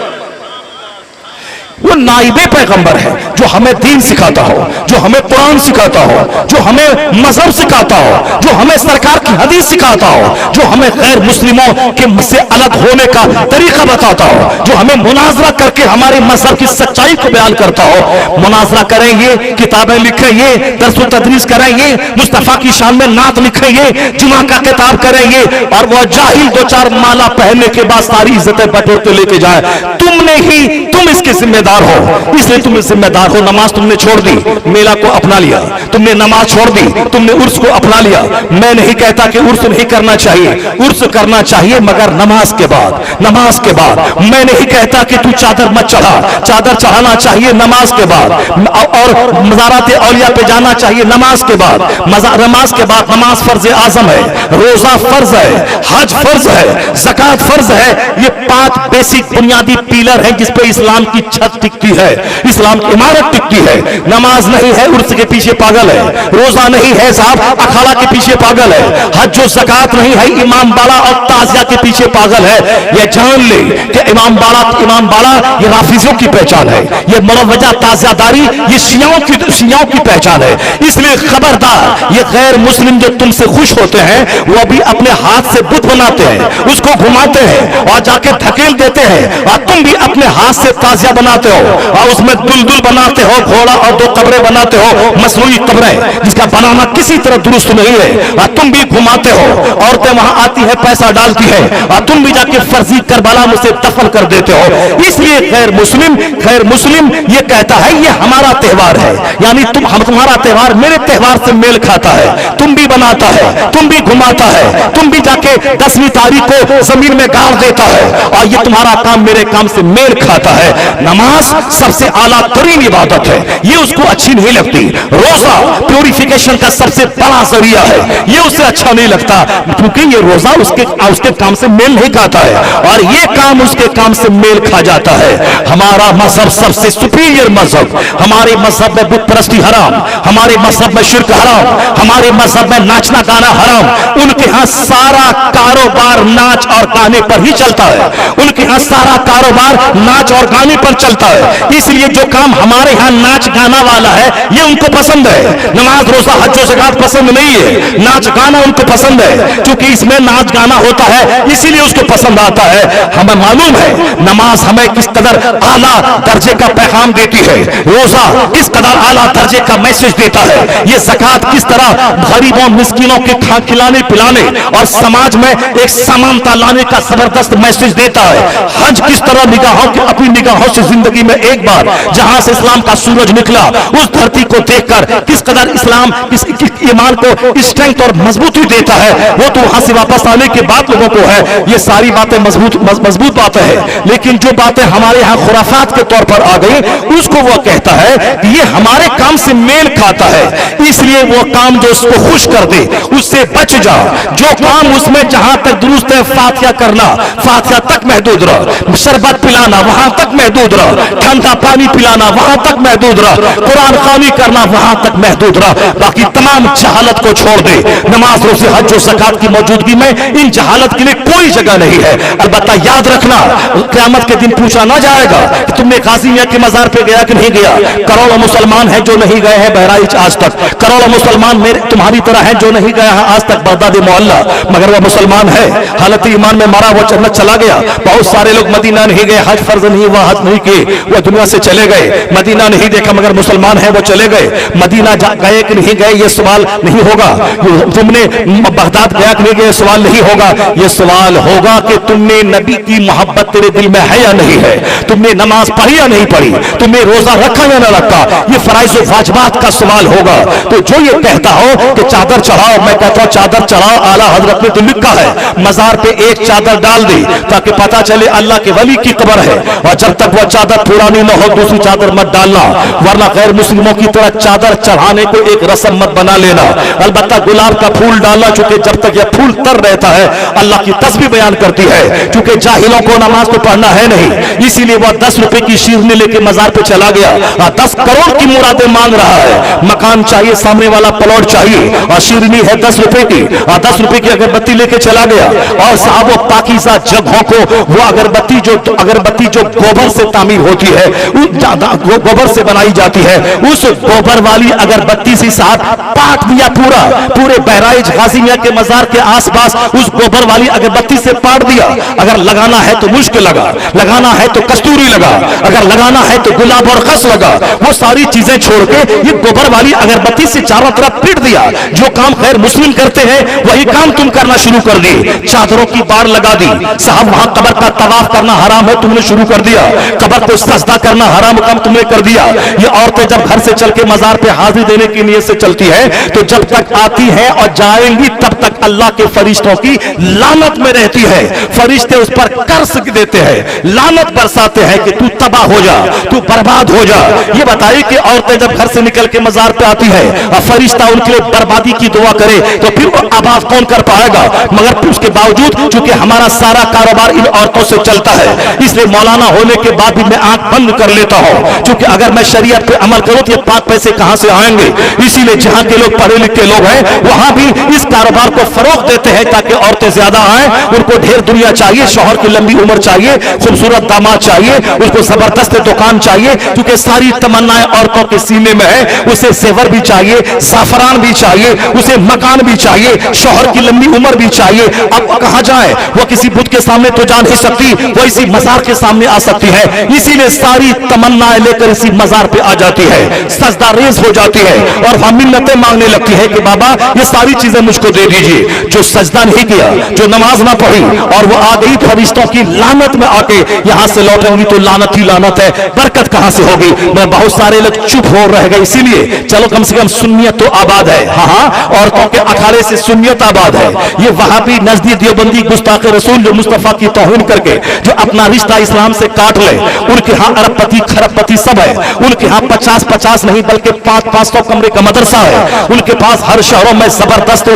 وہ نائب پیغمبر ہے جو ہمیں دین سکھاتا ہو, جو ہمیں قرآن سکھاتا ہو, جو ہمیں مذہب سکھاتا ہو, جو ہمیں سرکار کی حدیث سکھاتا ہو, جو ہمیں غیر مسلموں کے سے الگ ہونے کا طریقہ بتاتا ہو, جو ہمیں مناظرہ کر کے ہمارے مذہب کی سچائی کو بیان کرتا ہو. مناظرہ کریں گے, کتابیں لکھیں گے, درس و تدریس کریں گے, مصطفیٰ کی شان میں نعت لکھیں گے, جمعہ کا خطاب کریں گے, اور وہ جاہل دو چار مالا پہننے کے بعد ساری عزتیں بٹور کے لے کے جائے. تم اس کے ذمہ دار ہو, اس لیے تم ذمہ دار ہو. نماز تم نے چھوڑ دی, میلہ کو اپنا لیا, تم نے نماز چھوڑ دی, تم نے عرس کو اپنا لیا. میں نہیں کہتا کہ عرس نہیں کرنا چاہیے, عرس کرنا چاہیے مگر نماز کے بعد, نماز کے بعد. میں نہیں کہتا کہ تو چادر مت چڑھا, چادر چڑھانا چاہیے نماز کے بعد, اور مزارات اولیاء پہ جانا چاہیے نماز کے بعد. نماز کے بعد نماز فرض اعظم ہے, روزہ فرض ہے, حج فرض ہے, زکات فرض ہے. یہ 5 بیسک بنیادی پیلر ہیں جس پہ اسلام کی چھت ٹکتی ہے, اسلام کی عمارت ٹکتی ہے. نماز نہیں ہے عرس کے پیچھے پاگل ہے, روزہ نہیں ہے صاحب اکھاڑا کے پیچھے پاگل ہے, حج و زکات نہیں ہے امام باڑا اور تعزیہ کے پیچھے پاگل ہے. یہ جان لے کہ امام باڑا یہ رافضیوں کی پہچان ہے, یہ مروجہ تعزیہ داری یہ شیعوں کی پہچان ہے. اس لیے خبردار, یہ غیر مسلم جو تم سے خوش ہوتے ہیں وہ بھی اپنے ہاتھ سے بت بناتے ہیں, اس کو گھماتے ہیں اور جا کے دھکیل دیتے ہیں, اور تم بھی اپنے ہاتھ سے تعزیہ بناتے बनाते हो और उसमें दुलदुल बनाते हो, घोड़ा और 2 कब्रें बनाते हो, मसनूई कब्रें जिसका बनाना किसी तरह दुरुस्त नहीं है, और तुम भी घुमाते हो। औरतें वहां आती है, पैसा डालती है, और तुम भी जाके फर्जी करबला में से दफन कर देते हो। इसलिए गैर मुस्लिम ये कहता है ये हमारा त्योहार है, यानी तुम्हारा त्योहार मेरे त्योहार से मेल खाता है, तुम भी बनाता है, तुम भी घुमाता है, तुम भी जाके 10वीं तारीख को जमीन में गाड़ देता है, और ये तुम्हारा काम मेरे काम से मेल खाता है। नमाज सबसे आला तरीन इबादत है, ये उसको अच्छी नहीं लगती। रोजा प्यूरिफिकेशन का सबसे बड़ा जरिया है, ये उसे अच्छा नहीं लगता, क्योंकि ये रोजा उसके काम से मेल नहीं खाता है, और ये काम उसके काम से मेल खा जाता है। हमारा मजहब सबसे सुपीरियर मजहब, हमारे मजहब में बुत परस्ती हराम, हमारे मजहब में शिर्क हराम, हमारे मजहब में नाचना गाना हराम। उनके यहाँ सारा कारोबार नाच और गाने पर ही चलता है, उनके यहाँ सारा कारोबार नाच और गाने पर चलता है। इसलिए जो काम हमारे यहाँ नाच गाना वाला है ये उनको पसंद है। नमाज रोजा हज ज़कात पसंद नहीं है, नाच गाना उनको पसंद है, क्योंकि इसमें नाच गाना होता है, इसीलिए उसको पसंद आता है। हमें मालूम है नमाज हमें किस कदर आला दर्जे का पैगाम देती है, रोजा किस कदर आला दर्जे का मैसेज देता है, ये ज़कात किस तरह गरीबों मिस्किनों के खिलाने पिलाने और समाज में एक समानता लाने का जबरदस्त मैसेज देता है। हज किस तरह अपनी निगाहों से जिंदगी में एक बार जहां से इस्लाम का सूरज निकला उस धरती को देखकर किस कदर इस्लाम किस ईमान को स्ट्रेंथ और मजबूती देता है, वो तो वहां से वापस आने के बाद लोगों को है। ये सारी बातें मजबूत बातें हैं, लेकिन जो बातें हमारे यहाँ खुराफात के तौर पर आ गई उसको वो कहता है कि ये हमारे काम से मेल खाता है, इसलिए वो काम जो उसको खुश कर दे उससे बच जाओ। जो काम उसमें जहां तक दुरुस्त है, फातिहा करना फातिहा तक महदूद रहो, शरबत पिलाना वहां तक महदूद रहो, ठंडा पानी पिलाना वहां तक महदूद रहो, कुरान खानी करना वहां तक महदूद रहो, बाकी तमाम जहालत को छोड़ दे। नमाज रोज़े हज और ज़कात की मौजूदगी में इन जहालत के लिए कोई जगह नहीं है। अलबत्ता याद रखना क़यामत के दिन पूछा ना जाएगा कि तुमने काज़ी मियां के मज़ार पे गया कि नहीं गया। करोड़ों मुसलमान हैं जो नहीं गए हैं बहराइच आज तक, करोड़ों मुसलमान मेरे तुम्हारी तरह हैं जो नहीं गया है आज तक बगदाद मोहल्ला, मगर वह मुसलमान है, हालत ईमान में मारा वो जन्नत चला गया। बहुत सारे लोग मदीना नहीं गए, हज फर्ज नहीं हुआ, हज नहीं किए, वो दुनिया से चले गए। मदीना नहीं देखा मगर मुसलमान है वो चले गए। मदीना गए कि नहीं गए ये सवाल नहीं होगा, तुमने बगदाद गया कि नहीं गए सवाल नहीं होगा, ये सवाल होगा कि तुमने नबी की मोहब्बत तेरे दिल में है या नहीं है, तुमने नमाज पढ़ी या नहीं पढ़ी, तुमने रोजा रखा या ना रखा, ये फराइज और वाजिबात का सवाल होगा। तो जो ये कहता हो कि चादर चढ़ाओ, मैं कहता हूं चादर चढ़ाओ, आला हजरत ने तो लिखा है मजार पे एक चादर डाल दी ताकि पता चले अल्लाह के वली की कब्र है, और जब तक वह चादर पुरानी न हो दूसरी चादर मत डालना, वरना गैर मुस्लिमों की तरह चादर चढ़ाने को एक रस्म मत बना लेना। अलबत्ता गुलाब का फूल डालना, चूंकि जब तक यह फूल तर रहता है अल्लाह की तस्बीह बयान करती है, चूंकि जाहिलों को नमाज तो पढ़ना है नहीं, इसीलिए वह 10 रुपए की शीरनी लेके मजार पे चला गया, 10 करोड़ की मुरादें मांग रहा है। मकान चाहिए, सामने वाला प्लॉट चाहिए, और शीरनी है 10 रुपए की, और 10 रुपए की अगरबत्ती लेके चला गया। और साहब पाकीज़ा जगहों को वो अगरबत्ती जो गोबर से तामीर होती है, वो गोबर से बनाई जाती है, उस गोबर वाली अगरबत्ती से साहब पाट दिया पूरे बहराइच गाजी मियां के मजार के आसपास उस गोबर वाली अगरबत्ती से पाट दिया। अगर लगाना है तो मुश्क लगा, लगाना है तो कस्तूरी लगा, अगर लगाना है तो गुलाब और खस लगा, वो सारी चीजें छोड़ के ये गोबर वाली अगरबत्ती से चारों तरफ पीट दिया। जो काम गैर मुस्लिम करते हैं वही काम तुम करना शुरू कर दिए। चादरों की बाड़ लगा दी, साहब वहां कब्र का तवाफ करना हराम है, तुमने शुरू कर दिया। कब्र को सजदा करना हराम काम तुमने कर दिया। ये औरतें जब घर से चल के मजार पे हाजिर देने की नीयत से चलती है तो जब तक आती है और जाएंगी तब तक अल्लाह के फरिश्तों की लानत में रहती है। फरिश्ते उस पर कर्ज देते हैं, लानत बरसाते हैं कि तू तबाह हो जा, तू बर्बाद हो जा। ये बताइए कि औरतें जब घर से निकल के मजार पे आती है और फरिश्ता उनके लिए बर्बादी की दुआ करे तो फिर वो आवाज कौन कर पाएगा। मगर उसके बावजूद चूंकि हमारा सारा कारोबार इन औरतों से चलता है, इसलिए मौलाना होने के बाद भी मैं आंख बंद कर लेता हूं, क्योंकि अगर मैं शरीयत पे अमल करूं तो ये पाक पैसे कहां से आएंगे। इसीलिए जहां के लोग पढ़े लिखे लोग हैं वहां भी इस कारोबार को फरोग देते हैं ताकि औरतें ज्यादा आए, उनको ढेर दुनिया चाहिए, शौहर की लंबी उम्र चाहिए, खूबसूरत दामाद चाहिए, उसको जबरदस्त दुकान चाहिए, क्योंकि सारी तमन्नाएं औरतों के सीने में है। उसे जेवर भी चाहिए, जाफरान भी चाहिए, उसे मकान भी चाहिए, शौहर की लंबी उम्र भी चाहिए। अब कहां जाए, वो किसी बुत के सामने तो जा नहीं सकती, वो इसी मजार के सामने आ सकती है। इसीलिए इसीलिए सारी तमन्नाएं लेकर इसी मजार पे आ जाती है, सजदा रेज हो जाती है और वहां मिन्नतें मांगने लगती है कि बाबा ये सारी चीजें मुझको दे दीजिए। जो सजदा नहीं किया, जो नमाज ना पढ़ी और वो आ गई फरिश्तों की लानत में आके यहां से लौटेंगी तो लानत ही लानत है, बरकत कहां से होगी। मैं बहुत सारे लोग चुप हो रह गए, इसीलिए चलो कम से कम सुन्नियत तो आबाद है। हाँ, औरतों के अखाड़े से सुन्नियत आबाद है। ये वहाबी नजदी देवबंदी गुस्ताख रसूल जो मुस्तफा की तौहीन करके जो अपना रिश्ता इस्लाम से काट ले, उनके यहाँ अरबपति खरबपति सब है। उनके यहाँ 50-50 नहीं बल्कि 500 कमरे का मदरसा है। उनके पास हर शहरों में जबरदस्त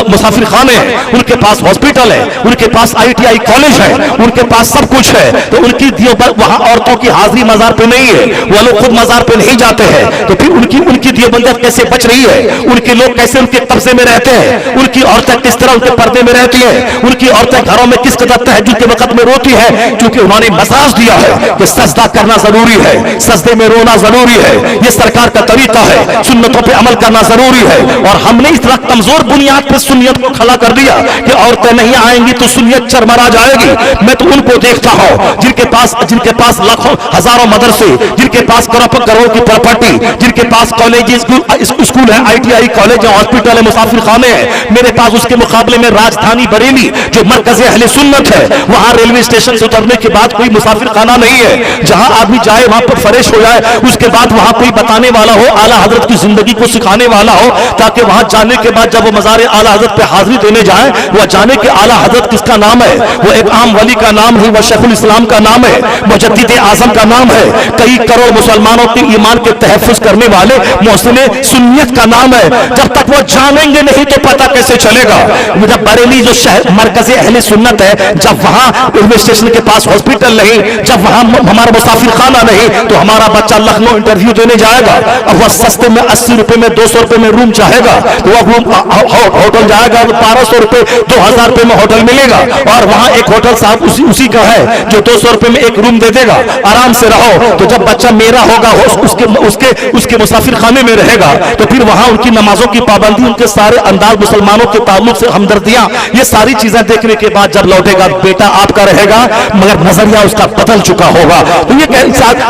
मुसाफिर खाने हैं, उनके पास हॉस्पिटल है, उनके पास ITI कॉलेज है, उनके पास सब कुछ है। तो उनकी वहां औरतों की हाजिरी मजार पे नहीं है, वो लोग खुद मजार पे नहीं जाते हैं। तो फिर उनकी देवबंदियत कैसे बच रही है, उनके लोग कैसे उनके कब्जे में रहते हैं, उनकी औरतें किस तरह उनके पर्दे में रहती है, उनकी औरतें घरों में किस कदर तहज्जुद के वक्त में रोती है, क्योंकि उन्होंने मसाज दिया है कि सजदा करना जरूरी है, सजदे में रोना जरूरी है, ये सरकार का तरीका है, सुन्नतों पे अमल करना जरूरी है। और हमने इस तरह कमजोर बुनियाद पे सुन्नियत को खड़ा कर दिया कि औरतें नहीं आएंगी तो सुन्नियत चरमरा जाएगी। मैं तो उनको देखता हूं जिनके पास लाखों हजारों मदरसे, जिनके पास करोड़ की प्रॉपर्टी, जिनके पास कॉलेज स्कूल है, ITI कॉलेज है, हॉस्पिटल है, मुसाफिर खाने हैं। मेरे पास उसके मुकाबले में राजधानी बरेली जो मरकज़ अहले सुन्नत है, वहां रेलवे स्टेशन से उतरने के बाद कोई मुसाफिर खाना नहीं है, जहां आदमी जाए वहां पर फ्रेश हो जाए, उसके बाद वहां कोई बताने वाला हो, आला हजरत की जिंदगी को सिखाने वाला हो, ताकि वहां जाने के बाद जब वो मज़ार आला हजरत पे हाजिरी देने जाए वह जाने कि आला हजरत किसका नाम है। वो एक आम वली का नाम है, वह शेखुल इस्लाम का नाम है, मुजद्दिद आजम का नाम है, कई करोड़ मुसलमानों के ईमान के तहफ़्फ़ुज़ करने वाले मोहसिन सुन्नियत का नाम है। जब तक वो जानेंगे नहीं तो पता कैसे चलेगा। जब बरेली जो शहर मरकज़ अहले सुन्नत है, जब वहां रेलवे स्टेशन के पास हॉस्पिटल नहीं, जब वहां हमारा मुसाफिर खाना नहीं, तो हमारा बच्चा लखनऊ इंटरव्यू देने जाएगा, अब वह सस्ते में 80 रुपए में 200 रुपए में रूम चाहेगा तो वह रूम होटल जाएगा, 1200 रुपए 2000 रुपए में होटल मिलेगा, और वहां एक होटल साहब उसी का है जो 200 रुपए में एक रूम दे देगा, आराम से रहो। तो जब बच्चा मेरा होगा उसके मुसाफिर खाने में रहेगा, तो फिर वहां उनकी नमाजों की पाबंदी, उनके सारे अंदाज, मुसलमानों के ताल्लुक से हमदर्दियां, ये सारी चीजें देखने के बाद जब लौटेगा बेटा आपका रहेगा, मगर नजरिया उसका बदल चुका होगा। तो ये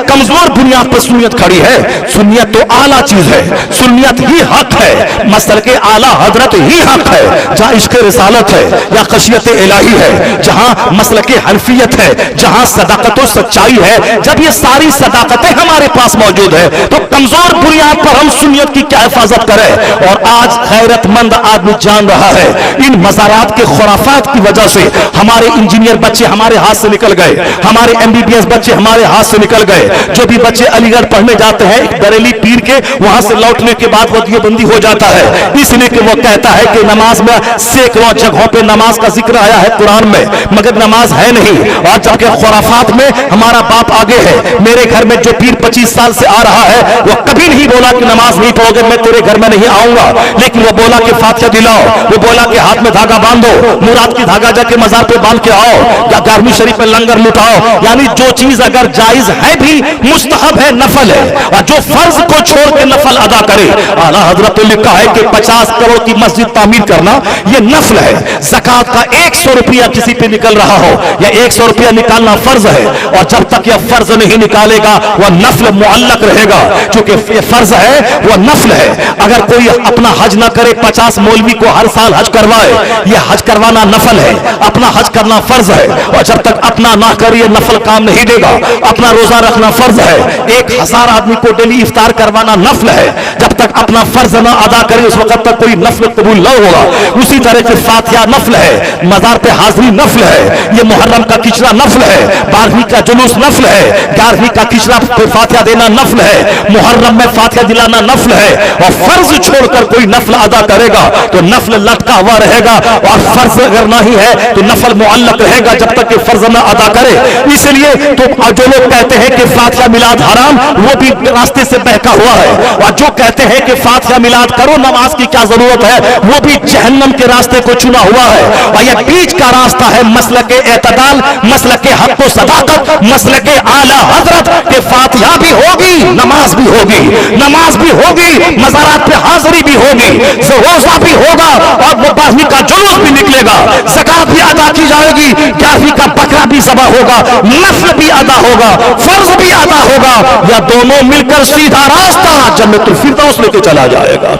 कमजोर बुनियाद पर सुन्नियत खड़ी है। सुन्नियत तो आला चीज है, सुन्नियत ही हक है, मसल के आला हजरत ही हक है। जहां इश्क़ रिसालत है या खशियत इलाही है, जहां मसल के हनफियत है, जहां सदाकत और सच्चाई है, जब ये सारी सदाकतें हमारे पास मौजूद है तो कमजोर बुनियाद पर हम सुन्नियत की क्या हिफाजत करें। और आज गैरतमंद आदमी जान रहा है इन मज़ारात के खुराफात की वजह से हमारे इंजीनियर बच्चे हमारे हाथ से निकल गए, हमारे MBBS बच्चे हमारे हाथ से निकल गए। जो भी बच्चे अलीगढ़ पढ़ने जाते हैं बरेली पीर के, वहां से लौटने के बाद वो देवबंदी हो जाता है, इसलिए कि वो कहता है कि नमाज में सैकड़ों जगहों पे नमाज का जिक्र आया है कुरान में, मगर नमाज है नहीं। और जबकि खुराफात में हमारा बाप आगे है। मेरे घर में जो पीर 25 साल से आ रहा है वो कभी नहीं बोला कि नमाज नहीं पढ़ोगे मैं तेरे घर में नहीं आऊंगा, लेकिन वो बोला कि फातिहा दिलाओ, वो बोला कि हाथ में धागा बांधो, मुराद की धागा जाके मजार पे बांध के आओ, या गारमी शरीफ में लंगर लुटाओ। यानी जो चीज अगर जायज है भी मुस्तहब है, नफल है, और जो फर्ज को छोड़ के नफल अदा करे। आला हजरत ने लिखा है कि 50 करोड़ की मस्जिद तामीर करना ये नफल है। ज़कात का 100 रुपया किसी पे निकल रहा हो या 100 रुपया निकालना फर्ज है, और जब तक यह फर्ज नहीं निकालेगा वह नफल मुअल्लक रहेगा, क्योंकि ये फर्ज है वह नफल है। अगर कोई अपना हज ना करे, 50 मौलवी को हर साल हज करवाए, यह हज करवाना नफल है, अपना हज करना फर्ज है, और जब तक अपना ना करे ये नफल काम नहीं देगा। अपना रोजा रखना फर्ज है, 1000 आदमी को डेली इफ्तार करवाना नफल है, जब तक अपना फर्ज ना अदा करे उस वक्त तक कोई नफल कबूल न होगा। उसी तरह से फातिहा नफल है, मजार पे हाजिरी नफल है, ये मुहर्रम का किचरा नफल है, 12वीं का जुलूस नफल है, 11वीं का किचरा पे फातिहा देना नफल है, मुहर्रम में फातिहा दिलाना नफल है। और फर्ज छोड़कर कोई नफल अदा करेगा तो नफल लटका हुआ रहेगा, और फर्ज अगर नहीं है तो नफल मुअल्लक रहेगा जब तक कि फर्ज न अदा करे। इसलिए तो जो लोग कहते हैं कि फातिहा मिलाद हराम, वो भी रास्ते से बहका हुआ है, और जो कहते हैं कि फातिहा मिलाद करो नमाज की क्या जरूरत है, वो भी जहन्नम के रास्ते को चुना हुआ है। और यह बीच का रास्ता है मसलक एतदाल, मसलक हक व सदाकत, मसलक आला हजरत के फातिहा भी होगी, नमाज भी होगी, नमाज भी होगी, मज़ारात पे हाजिरी भी होगी, रोजा भी होगा, और वो 12वीं का जुलूस भी निकलेगा, ज़कात भी अदा की जाएगी, 11वीं का बकरा भी भी ज़बा होगा, नफ्ल भी अदा होगा, फर्ज भी अदा होगा, या दोनों मिलकर सीधा रास्ता जन्नतुल फिरदौस लेके चला जाएगा।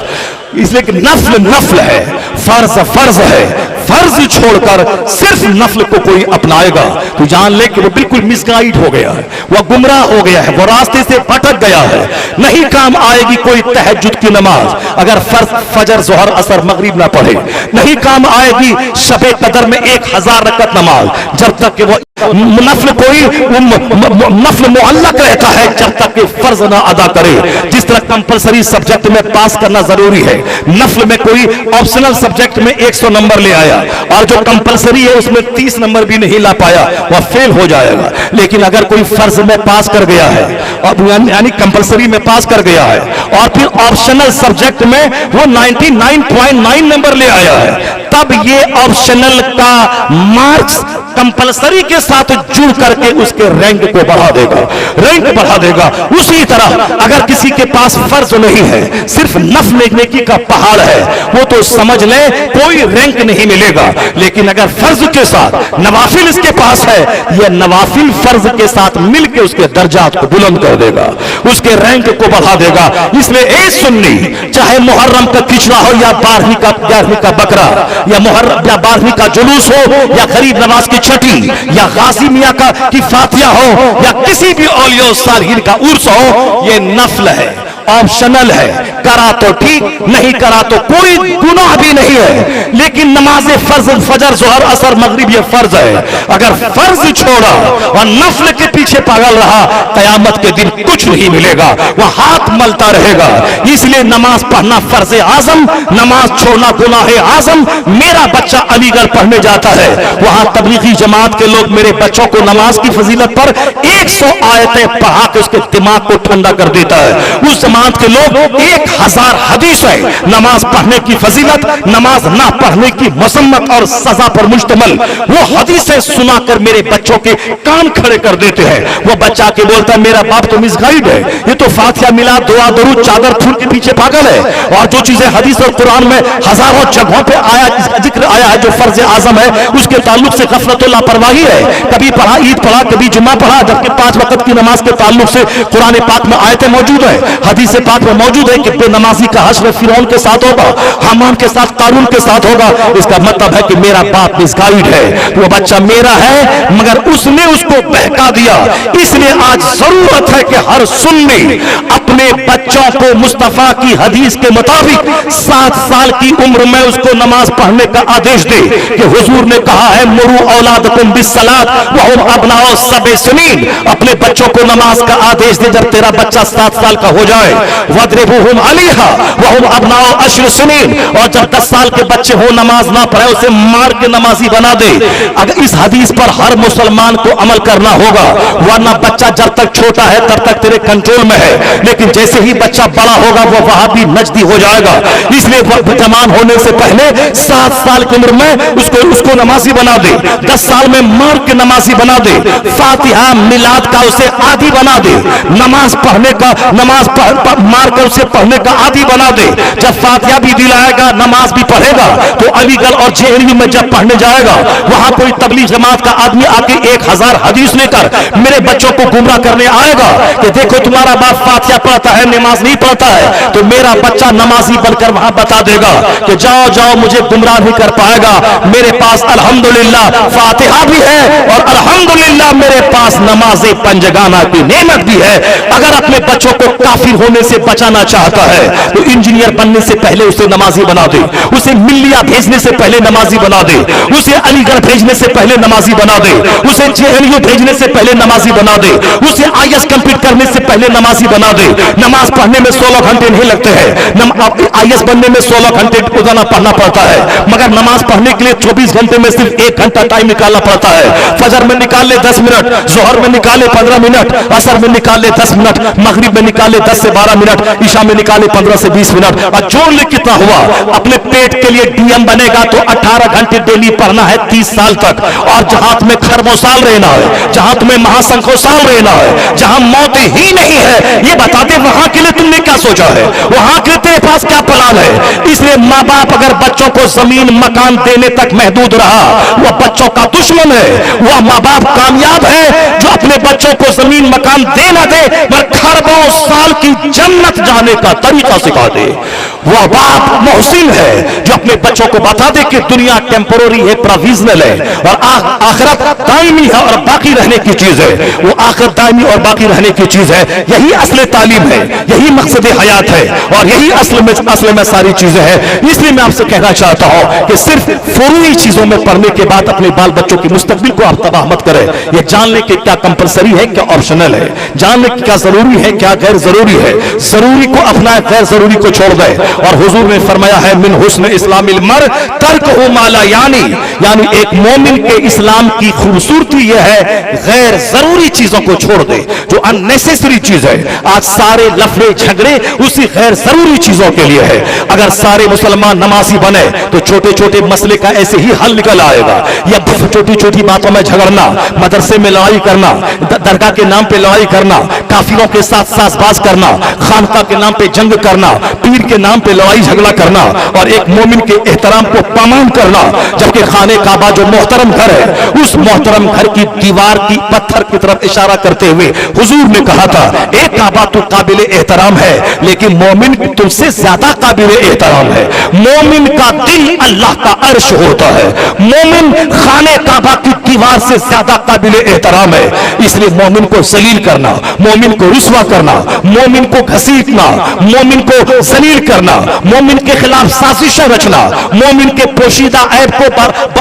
इसलिए कि नफ्ल नफ्ल है, फर्ज फर्ज है। फर्ज छोड़कर सिर्फ नफ्ल को कोई अपनाएगा तो जान ले कि वो बिल्कुल मिसगाइड हो गया है, वह गुमराह हो गया है, वो रास्ते से भटक गया है। नहीं काम आएगी कोई तहज्जुद की नमाज अगर फजर जोहर असर मगरिब ना पढ़े, नहीं काम आएगी शबे कदर में 1000 रकत नमाज, जब तक कि वो नफ्ल कोई नफ्ल मुअल्लक रहता है जब तक कि फर्ज ना अदा करे। जिस तरह कंपलसरी सब्जेक्ट में पास करना जरूरी है, नफ्ल में कोई ऑप्शनल सब्जेक्ट में 100 नंबर ले आया और जो कंपलसरी है उसमें 30 नंबर भी नहीं ला पाया, वह फेल हो जाएगा। लेकिन अगर कोई फर्ज में पास कर गया है और यानी कंपलसरी में पास कर गया है और फिर ऑप्शनल सब्जेक्ट में वो 99.9 नंबर ले आया है, तब ये ऑप्शनल का मार्क्स कंपलसरी के साथ जुड़ करके उसके रैंक को बढ़ा देगा, रैंक बढ़ा देगा। उसी तरह अगर किसी के पास फर्ज नहीं है, सिर्फ नफ्ल नेकी का पहाड़ है, वो तो समझ ले कोई रैंक नहीं मिलेगा। लेकिन अगर फर्ज के साथ नवाफिल इसके पास है, यह नवाफिल फर्ज के साथ मिलकर उसके दर्जात को बुलंद कर देगा, उसके रैंक को बढ़ा देगा। इसलिए ए सुन्नी, चाहे मुहर्रम का खिचड़ा हो या 11वीं का बकरा, या मुहर्रम या 12वीं का जुलूस हो, या गरीब नवाज की छठी, या गाजी मियां का की फातिया हो, या किसी भी औलिया सालिहीन का उर्स हो, ये नफ्ल है, ऑप्शनल है। करा तो ठीक, नहीं करा तो कोई गुनाह भी नहीं है। लेकिन नमाज फर्ज फजर जोहर असर मगरिब ये फर्ज है। अगर फर्ज छोड़ा और नफ्ल के पीछे पागल रहा, कयामत के दिन कुछ नहीं मिलेगा, वह हाथ मलता रहेगा। इसलिए नमाज पढ़ना फर्ज आजम, नमाज छोड़ना गुनाह आजम। मेरा बच्चा अलीगढ़ पढ़ने जाता है, वहां तबलीगी जमात के लोग मेरे बच्चों को नमाज की फजीलत पर 100 आयतें पढ़ा के उसके दिमाग को ठंडा कर देता है। उस जमात के लोग 1000 हदीस है नमाज पढ़ने की फजीलत, नमाज ना पढ़ने की मसम्मत और सजा पर मुश्तमल, वो हदीसें सुनाकर मेरे बच्चों के कान खड़े कर देते हैं। वो बच्चा के बोलता है मेरा बाप तो मिसगाइड है, ये तो फातिहा मिला दुआ दरूद चादर फूल के पीछे पागल है। और जो चीजें हदीस और कुरान में हजारों जगहों पे आया जिक्र आया है जो फर्ज आजम है, उसके ताल्लुक से गफलत और लापरवाही है। कभी पढ़ा ईद पढ़ा, कभी जुम्मा पढ़ा, जबकि 5 वक्त की नमाज के ताल्लुक से कुरान पाक में आयतें मौजूद है, हदीस पाक में मौजूद है कि बेनमाजी का हश्र फिरौन के साथ होगा, हामान के साथ, कारून के साथ होगा। इसका मतलब है कि मेरा बाप मिसगाइड है, वो बच्चा मेरा है मगर उसने उसको बहका दिया। इसलिए आज जरूरत है कि हर सुन्नी अपने बच्चों को मुस्तफा की हदीस के मुताबिक 7 साल की उम्र में उसको नमाज पढ़ने का आदेश दे कि हुजूर ने कहा है मुरू औलादकुम बिस्सलात व हुम अबनाउ सब'i सनीन। अपने बच्चों को नमाज का आदेश दे, जब तेरा बच्चा 7 साल का हो जाए, वद्रिबूहुम अलैहा व हुम अबनाउ 10 सनीन। और जब 10 साल के बच्चे हो नमाज ना पढ़े, उसे मार के नमाजी बना दे। अगर इस हदीस पर हर मुसलमान को अमल करना होगा, वरना बच्चा जब तक छोटा है तब तक तेरे कंट्रोल में है, लेकिन जैसे ही बच्चा बड़ा होगा वो वहाबी नजदी हो जाएगा। इसलिए जवान होने से पहले 7 साल की उम्र में उसको नमाजी बना दे, 10 साल में मार के नमाजी बना दे, फातिहा मिलाद का उसे आदी बना दे, नमाज पढ़ने का मार कर उसे पढ़ने का आदी बना दे। जब फातिहा भी दिलाएगा, नमाज भी पढ़ेगा, तो अलीगढ़ और जेएनयू में जब पढ़ने जाएगा, वहां कोई तबलीग जमात का आदमी आके 1000 हदीस लेकर मेरे बच्चों को गुमराह करने आएगा कि देखो तुम्हारा बाप फातिहा पढ़ता है, नमाज नहीं पढ़ता है, तो मेरा बच्चा नमाजी बनकर वहां बता देगा कि जाओ जाओ मुझे गुमराह नहीं कर पाएगा, मेरे पास अल्हम्दुलिल्लाह फातिहा भी है और अल्हम्दुलिल्लाह मेरे पास नमाज़े पंजगाना की नेमत भी है। अगर अपने बच्चों को काफिर होने से बचाना चाहता है तो इंजीनियर बनने से पहले उसे नमाजी बना दे, उसे मिल्लिया भेजने से पहले नमाजी बना दे, उसे अलीगढ़ भेजने से पहले नमाजी बना दे, उसे जेएनयू भेजने से पहले नमाजी बना दे, उसे आईएएस कंप्लीट करने से पहले नमाजी बना दे। नमाज पढ़ने में 16 घंटे नहीं लगते हैं, आईएएस बनने में 16 घंटे रोजाना पढ़ना पड़ता है, मगर नमाज पढ़ने के लिए 24 घंटे में सिर्फ 1 घंटा टाइम निकालना पड़ता है। फजर में निकाल ले 10 मिनट, जोहर में निकाले 15 मिनट, असर में निकाले 10 मिनट, मगरिब में निकाले 10 से 12 मिनट, ईशा में निकाले 15 से 20 मिनट। और जोड़ ले कितना हुआ, अपने पेट के लिए डीएम बनेगा तो 18 घंटे डेली पढ़ना है 30 साल तक, और जहां में खरबों साल रहना रहना है, जहां तुम्हें महासंखों साल रहना है, जहां मौत ही नहीं है, ये बता दे वहां के लिए तुमने क्या सोचा है, वहां के तेरे पास क्या प्लान है। इसलिए माँ बाप अगर बच्चों को जमीन मकान देने तक महदूद रहा, वह बच्चों का दुश्मन है। वह माँ बाप कामयाब है जो अपने बच्चों को जमीन मकान दे ना दे, मगर खरबों साल की जन्नत जाने का तरीका सिखा दे। वह बाप मोहसिन है जो अपने बच्चों को बता दे कि दुनिया टेम्पोररी है, प्रोविजनल है, और आखिरत दायमी है और बाकी रहने की चीज है। वो आखिरत दायमी और बाकी रहने की चीज है। यही असली तालीम है, यही मकसद हयात है, और यही असल में सारी चीजें हैं। इसलिए मैं आपसे कहना चाहता हूं कि सिर्फ फुरूई चीजों में पढ़ने के बाद अपने बाल बच्चों की मुस्तकबिल को आप तबाह मत करें। यह जान ले कि क्या कंपलसरी है, क्या ऑप्शनल है, जान ले क्या जरूरी है, क्या गैर जरूरी है। जरूरी को अपना, गैर जरूरी को छोड़ दे। और हुजूर ने फरमाया है मिन हुस्न इस्लामिल मर तर्कहु मा ला यानी एक मोमिन के इस्लाम की खूबसूरती यह है गैर जरूरी चीजों को छोड़ दे, जो अननेसेसरी चीज है। आज सारे लफड़े झगड़े उसी गैर जरूरी चीजों के लिए है। अगर सारे मुसलमान नमाजी बने तो छोटे छोटे मसले का ऐसे ही हल निकल आएगा। या छोटी छोटी बातों में झगड़ना, मदरसे में लड़ाई करना, दरगाह के नाम पे लड़ाई करना, काफिरों के साथ साजबाज करना, खानका के नाम पे जंग करना, पीर के नाम पे लड़ाई झगड़ा करना, और एक मोमिन के एहतराम को पामाल करना। जबकि खाने काबा जो मोहतरम घर है, उस मोहतरम घर की दीवार की पत्थर की तरफ इशारा करते हुए हुजूर ने कहा था, एक काबा तो काबिल एहतराम है, लेकिन मोमिन तुमसे ज्यादा काबिल एहतराम है। मोमिन का दिल अल्लाह का अर्श होता है। मोमिन खाने काबा की दीवार से ज्यादा काबिल एहतराम है। इसलिए मोमिन को जलील करना, मोमिन को रुस्वा करना, मोमिन को घसीटना, मोमिन को जलील करना, मोमिन के खिलाफ साजिशें रचना, मोमिन के पोशीदा ऐब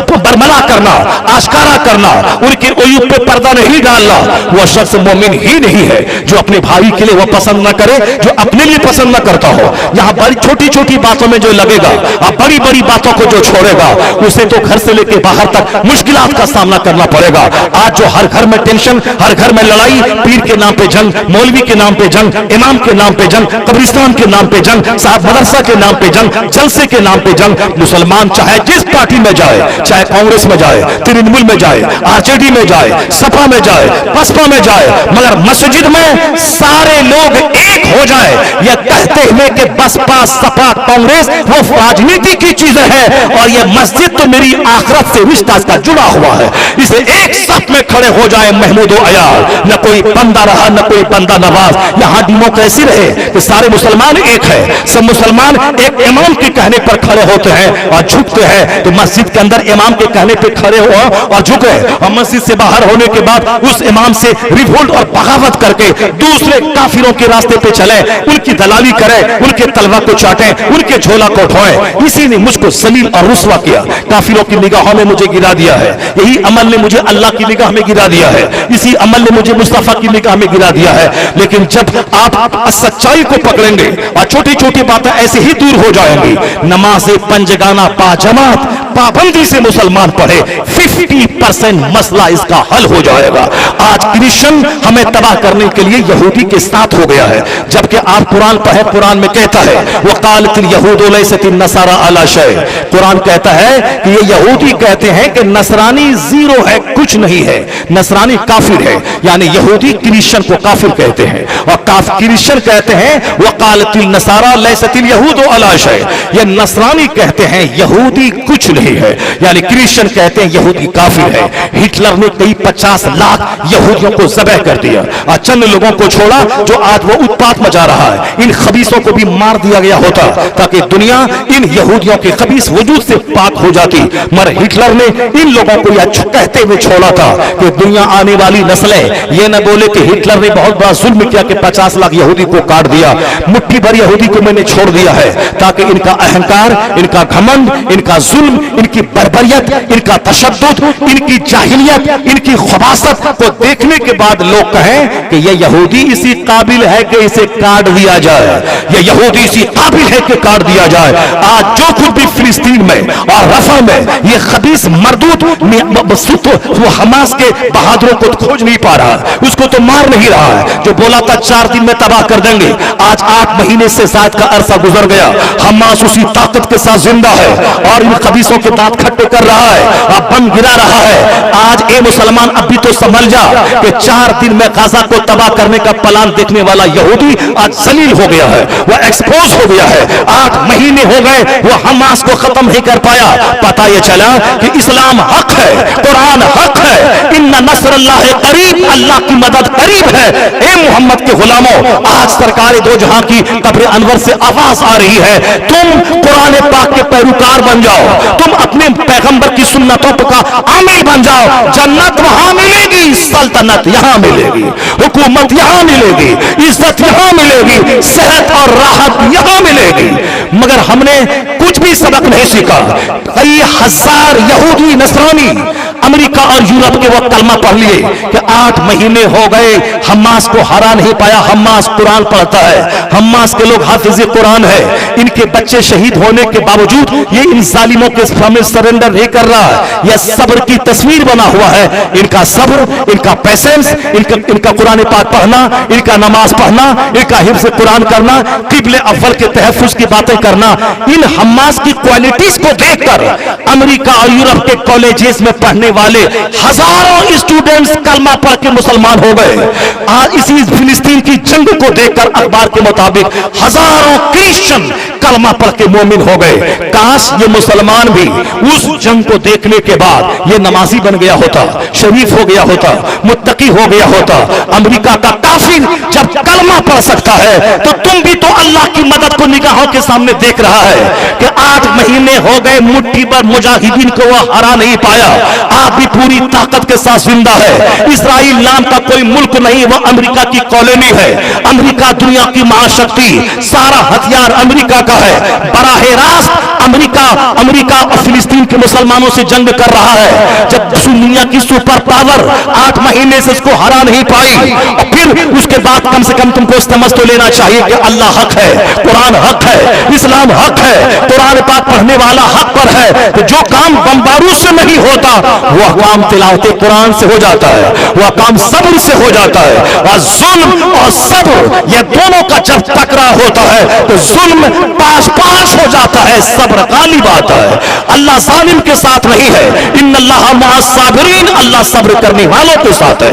को बरमला करना, आश्कारा करना, उनके उयूब पे पर्दा नहीं डालना, वह शख्स मोमिन ही नहीं है। जो अपने भाई के लिए वह पसंद न करे जो अपने लिए पसंद न करता हो। यहां बड़ी छोटी छोटी बातों में जो लगेगा और बड़ी बड़ी बातों को जो छोड़ेगा, उसे तो घर से लेकर बाहर तक मुश्किलात का सामना करना पड़ेगा। आज जो हर घर में टेंशन, हर घर में लड़ाई, पीर के नाम पे जंग, मौलवी के नाम पे जंग, इमाम के नाम पे जंग, कब्रिस्तान के नाम पे जंग, साहब मदरसा के नाम पे जंग, जलसे के नाम पे जंग। मुसलमान चाहे जिस पार्टी में जाए, चाहे कांग्रेस में जाए, तृणमूल में जाए, आरजेडी में जाए, सपा में जाए, बसपा में जाए, मगर मस्जिद में सारे लोग एक हो जाए, यह कहते हुए कि बसपा सपा कांग्रेस वो राजनीति की चीजें हैं, और यह मस्जिद तो मेरी आखिरत से रिश्ता इसका जुड़ा हुआ है। इसे एक साथ में खड़े हो जाए महमूद और अयाल, न कोई बंदा रहा न कोई बंदा नवाज। यहाँ डेमोक्रेसी रहे कि सारे मुसलमान एक है, सब मुसलमान एक इमाम के कहने पर खड़े होते हैं और झुकते हैं। तो मस्जिद के अंदर इमाम के कहने पर खड़े हो और झुके, और मस्जिद से बाहर होने के बाद उस इमाम से रिवोल्ट और बगावत करके दूसरे काफिरों के रास्ते पे चले, उनकी दलाली करें, उनके तलवा को चाटें, उनके झोला को ढोएं। इसी ने मुझको जलील और रुस्वा किया, काफिरों की निगाहों में मुझे गिरा दिया है। यही अमल ने मुझे अल्लाह की निगाह में गिरा दिया है, इसी अमल ने मुझे मुस्तफा की निगाह में गिरा दिया है। लेकिन जब आप सच्चाई को पकड़ेंगे और छोटी छोटी बातें ऐसे ही दूर हो जाएंगी। नमाज पंजगाना पाजमात पाबंदी से मुसलमान पढ़े, 50% मसला इसका हल हो जाएगा। आज क्रिश्चियन हमें तबाह करने के लिए यहूदी के साथ हो गया है, जबकि आप कुरान पढ़े, कुरान में कहता है वकालतिल यहूदु लैसतिन नसारा अला शै। कुरान कहता है कि ये यहूदी कहते हैं कि नसरानी जीरो है, कुछ नहीं है, नसरानी काफिर है। यानी यहूदी क्रिश्चियन को काफिर कहते हैं, और क्रिश्चियन कहते हैं वकालतिल नसारा लैसतिल यहूदु अला शै। ये नसरानी कहते हैं यहूदी कुछ नहीं है, यानी क्रिश्चियन कहते हैं यहूदी काफिर है। हिटलर ने कई 50 लाख यहूदियों को ज़बह कर दिया और चंद लोगों को छोड़ा जो आज वो उत्पात मचा रहा है। इन खबीसों को भी मार दिया गया होता ताकि दुनिया इन यहूदियों के खबीस वजूद से पाक हो जाती, मगर हिटलर ने इन लोगों को यह कहते हुए छोड़ा था कि दुनिया आने वाली नस्लें ये न बोले कि हिटलर ने बहुत बड़ा जुल्म किया कि 50 लाख यहूदी को काट दिया, मुट्ठी भर यहूदी को मैंने छोड़ दिया है, ताकि इनका अहंकार, इनका घमंड, इनका जुल्म, इनकी बर्बरियत, इनका तशद्दुद, इनकी जाहिलियत, इनकी खबासत को देखने के बाद लोग कहें कि यह यहूदी इसी काबिल है कि इसे काट दिया जाए, यह यहूदी इसी काबिल है कि काट दिया जाए। आज जो कुछ भी फिलिस्तीन में और रफा में ये खबीस मरदूत वो हमास के बहादुरों को खोज नहीं पा रहा, उसको तो मार नहीं रहा है। जो बोला था 4 दिन में तबाह कर देंगे, आज 8 महीने से ज्यादा का अरसा गुजर गया, हमास उसी ताकत के साथ जिंदा है और इन खबीसों के दांत खट्टे कर रहा है, अब बम गिरा रहा है। आज ए मुसलमान अभी तो समझ जा कि 4 दिन में गाजा को तबाह करने का प्लान देखने वाला यहूदी आज जलील हो गया है, वह एक्सपोज हो गया है। 8 महीने हो गए वो हमास को खत्म नहीं कर पाया। पता ये चला कि इस्लाम हक है, कुरान हक है, इन्ना नस्रुल्लाह करीब, अल्लाह की मदद करीब है। ए मोहम्मद के गुलामों, आज सरकार दो जहां की कब्र अनवर से आवाज आ रही है, तुम कुरान पाक के पैरोकार बन जाओ, तुम अपने पैगंबर की सुन्नतों का आमिल बन जाओ। जन्नत वहां मिलेगी, सल्तनत यहां मिलेगी, हुकूमत यहां मिलेगी, इज्जत यहां मिलेगी, सेहत और राहत यहां मिलेगी। मगर हमने कुछ भी सबक नहीं सीखा। कई हजार यहूदी नसरानी अमेरिका और यूरोप के वो कलमा पढ़ लिए कि 8 महीने हो गए हमास को हरा नहीं पाया। हमास कुरान पढ़ता है, हमास के लोग हाफिज कुरान है, इनके बच्चे शहीद होने के बावजूद ये इन जालिमों के सामने सरेंडर नहीं कर रहा है। यह सब्र की तस्वीर बना हुआ है। इनका सब्र, इनका पेशेंस, इनका कुरान पाक पढ़ना, इनका नमाज पढ़ना, इनका हिफ्ज़ कुरान करना, क़िबले अव्वल के तहफ़्फ़ुज़ की बातें करना, इन हमास की क्वालिटीज को देखकर अमेरिका और यूरोप के कॉलेजेस में पढ़ने वाले हजारों स्टूडेंट्स कलमा पढ़ के मुसलमान हो गए। आज इसी फिलिस्तीन की जंग को देखकर अखबार के मुताबिक हजारों क्रिश्चियन कलमा पढ़ के मोमिन हो गए। काश ये मुसलमान भी उस जंग को देखने के बाद ये नमाजी बन गया होता, शरीफ हो गया होता, मुत्तकी हो गया होता। अमेरिका का काफिर जब कलमा पढ़ सकता है तो तुम भी तो अल्लाह की मदद को निगाहों के सामने देख रहा है कि 8 महीने हो गए मुट्ठी पर मुजाहिदीन को वो हरा नहीं पाया। आप भी पूरी ताकत के साथ जिंदा है। इस्राइल नाम का कोई मुल्क नहीं, वो अमेरिका की कॉलोनी है। अमेरिका दुनिया की महाशक्ति, सारा हथियार अमेरिका का है। बराह रास्त अमेरिका और फिलिस्तीन के मुसलमानों से जंग कर रहा है। जब दुनिया की सुपर पावर 8 महीने से उसको हरा नहीं पाई, और फिर उसके बाद कम से कम तुमको समझ तो लेना चाहिए कि अल्लाह हक है, कुरान हक है, इस्लाम हक है, कुरान पाक पढ़ने वाला हक पर है। तो जो काम बम बारूद से नहीं होता वह काम तिलावत कुरान से हो जाता है, वह काम सब्र से हो जाता है। और जुल्म और सब्र ये दोनों का जब टकराव होता है तो जुल्म पास हो जाता है, सब्र गालिब आता है। अल्लाह जालिम के साथ नहीं है, इन्नल्लाह मअस साबिरीन, अल्लाह सब्र करने वालों के साथ है।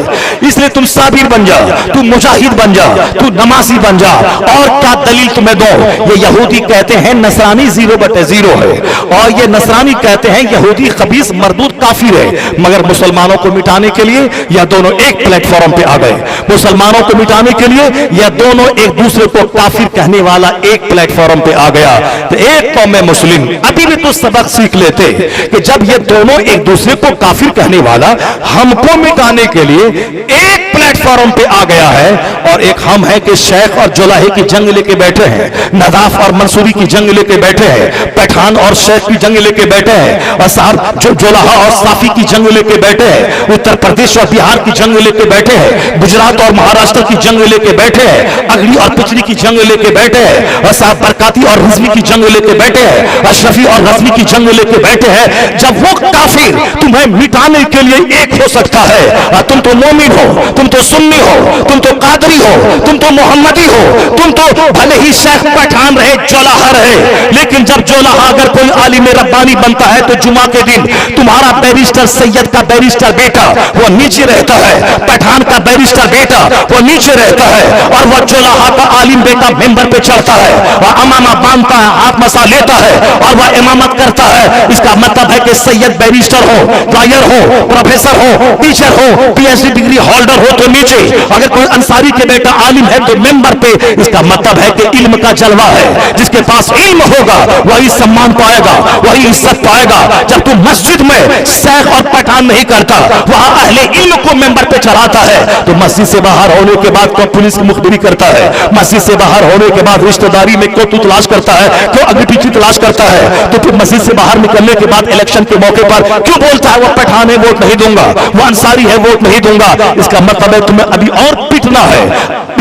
इसलिए तुम साबिर बन जा, तू मुजाहिद बन जा, तू नमाजी बन जा। और क्या दलील तुम्हें दो? ये यहूदी कहते हैं नसरानी 0/0 है, और ये नसरानी कहते हैं यहूदी खबीस मरदूद काफिर है। मगर मुसलमानों को मिटाने के लिए यह दोनों एक प्लेटफॉर्म पे आ गए। मुसलमानों को मिटाने के लिए यह दोनों एक दूसरे को काफिर कहने वाला एक प्लेटफॉर्म पे आ गया। तो एक कौम मुस्लिम अभी भी तो सबक सीख लेते कि जब ये दोनों एक दूसरे को काफिर कहने वाला हमको मिटाने के लिए एक प्लेटफॉर्म पे आ गया है, और एक हम है कि शेख और जुलाहे की जंग लेके बैठे हैं, नदाफ और मंसूरी की जंग लेके बैठे हैं, पठान और शेख की जंग लेके बैठे हैं, और साहब जो जुलाहा और साफी की जंग लेके बैठे हैं, उत्तर प्रदेश और बिहार की जंग लेके बैठे हैं, गुजरात और महाराष्ट्र की जंग लेके बैठे हैं, अगली और पिछली की जंग लेके बैठे हैं, और साहब बरकाती और रिजवी की जंग लेके बैठे हैं, अशरफी और रजवी की जंग लेके बैठे हैं। जब वो काफिर तुम्हें मिटाने के लिए एक हो सकता है, तुम तो मोमिन हो, तुम तो सुन्नी हो, तुम तो कादरी हो, तुम तो मोहम्मदी हो, तुम तो भले ही शेख पठान रहे, जोलाहा रहे, लेकिन जब जोलाहा अगर कोई आलिम रब्बानी बनता है तो जुमा के दिन तुम्हारा बैरिस्टर सैयद का बैरिस्टर बेटा वो नीचे रहता है, पठान का बैरिस्टर बेटा वो नीचे रहता है, और वह जोलाहा का आलिम बेटा मेंबर पे चढ़ता है, वह अमामा बांधता है, हाथ मसा लेता है और वह इमामत करता है। इसका मतलब है कि सैयद बैरिस्टर हो, लॉयर हो, प्रोफेसर हो, टीचर हो, पीएचडी डिग्री होल्डर हो तो नीचे, अगर कोई अंसारी के बेटा आलिम है तो मेंबर पे। इसका मतलब है कि इल्म का जलवा है, जिसके पास इल्म होगा वही सम्मान पाएगा, वही इज्जत पाएगा। जब तू मस्जिद में शेख और पठान नहीं करता, वहां अहले इल्म को मेंबर पे चढ़ाता है, तो मस्जिद से बाहर होने के बाद क्यों पुलिस की मुखबिरी करता है, मस्जिद से बाहर होने के बाद रिश्तेदारी में क्यों तू तलाश करता है, क्यों अगली पीछे तलाश करता है, तो फिर मस्जिद से बाहर निकलने के बाद इलेक्शन के मौके पर क्यों बोलता है वो पठान है वोट नहीं दूंगा, वो अंसारी है वोट नहीं दूंगा। इसका मतलब है तुम्हें अभी और पिटना है,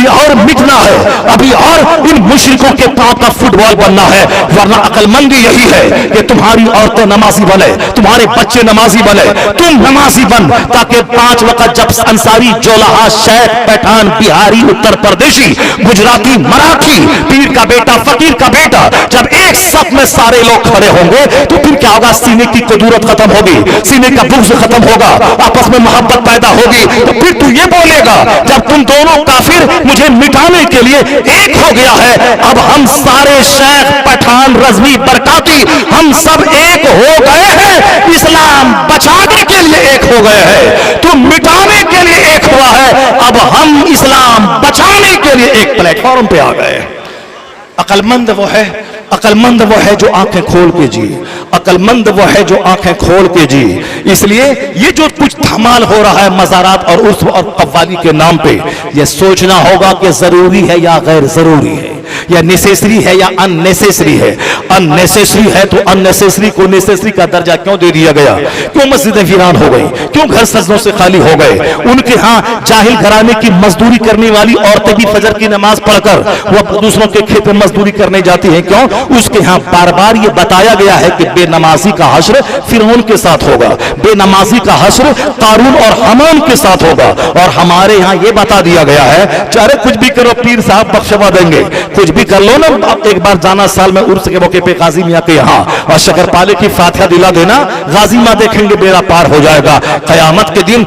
अभी और मिटना है, अभी और इन मुशरिकों के पांव का फुटबॉल बनना है। वरना अक्लमंदी यही है कि तुम्हारी औरतें नमाजी बने, तुम्हारे बच्चे नमाजी बने, तुम नमाजी बन, ताकि 5 वक्त जब अंसारी, जोलाहा, शेख, पठान, बिहारी, उत्तर प्रदेशी, गुजराती, मराठी, पीर का बेटा, फकीर का बेटा, जब एक साथ में सारे लोग खड़े होंगे तो फिर क्या होगा? सीने की कदूरत खत्म होगी, सीने का बुग़्ज़ खत्म होगा, आपस में मोहब्बत पैदा होगी। तो फिर तू ये बोलेगा, जब तुम दोनों काफिर मुझे मिटाने के लिए एक हो गया है, अब हम सारे शेख, पठान, रज़वी, बरकाती, हम सब एक हो गए हैं, इस्लाम बचाने के लिए एक हो गए हैं। तू मिटाने के लिए एक हुआ है, अब हम इस्लाम बचाने के लिए एक प्लेटफॉर्म पे आ गए। अक्लमंद वो है, अक्लमंद वो है जो आंखें खोल के जी, अक्लमंद वो है जो आंखें खोल के जी। इसलिए ये जो कुछ धमाल हो रहा है मज़ारात और उर्स और कव्वाली के नाम पे, ये सोचना होगा कि जरूरी है या गैर जरूरी है, या नेसेसरी है या अननेसेसरी है। अननेसेसरी है तो अननेसेसरी को नेसेसरी का दर्जा क्यों दे दिया गया? क्यों मस्जिदें वीरान हो गई? क्यों घर सजनों से खाली हो गए? उनके यहाँ जाहिल घराने की मजदूरी करने वाली औरतें भी फजर की नमाज पढ़कर वो दूसरों के खेत में मजदूरी करने जाती हैं। क्यों? उसके यहाँ बार बार ये बताया गया है कि बेनमाजी का हश्र फिरौन के साथ होगा, बेनमाजी का हश्र कारून और हमान के साथ होगा। और हमारे यहाँ ये बता दिया गया है, चाहे कुछ भी करो पीर साहब बख्शवा देंगे, कुछ भी कर लो ना। एक बार जाना साल में उर्स के मौके पे गाजी मियां के यहाँ और शक्करपाले की फातिहा दिला देना, गाजी मां देखेंगे बेड़ा पार हो जाएगा। कयामत के दिन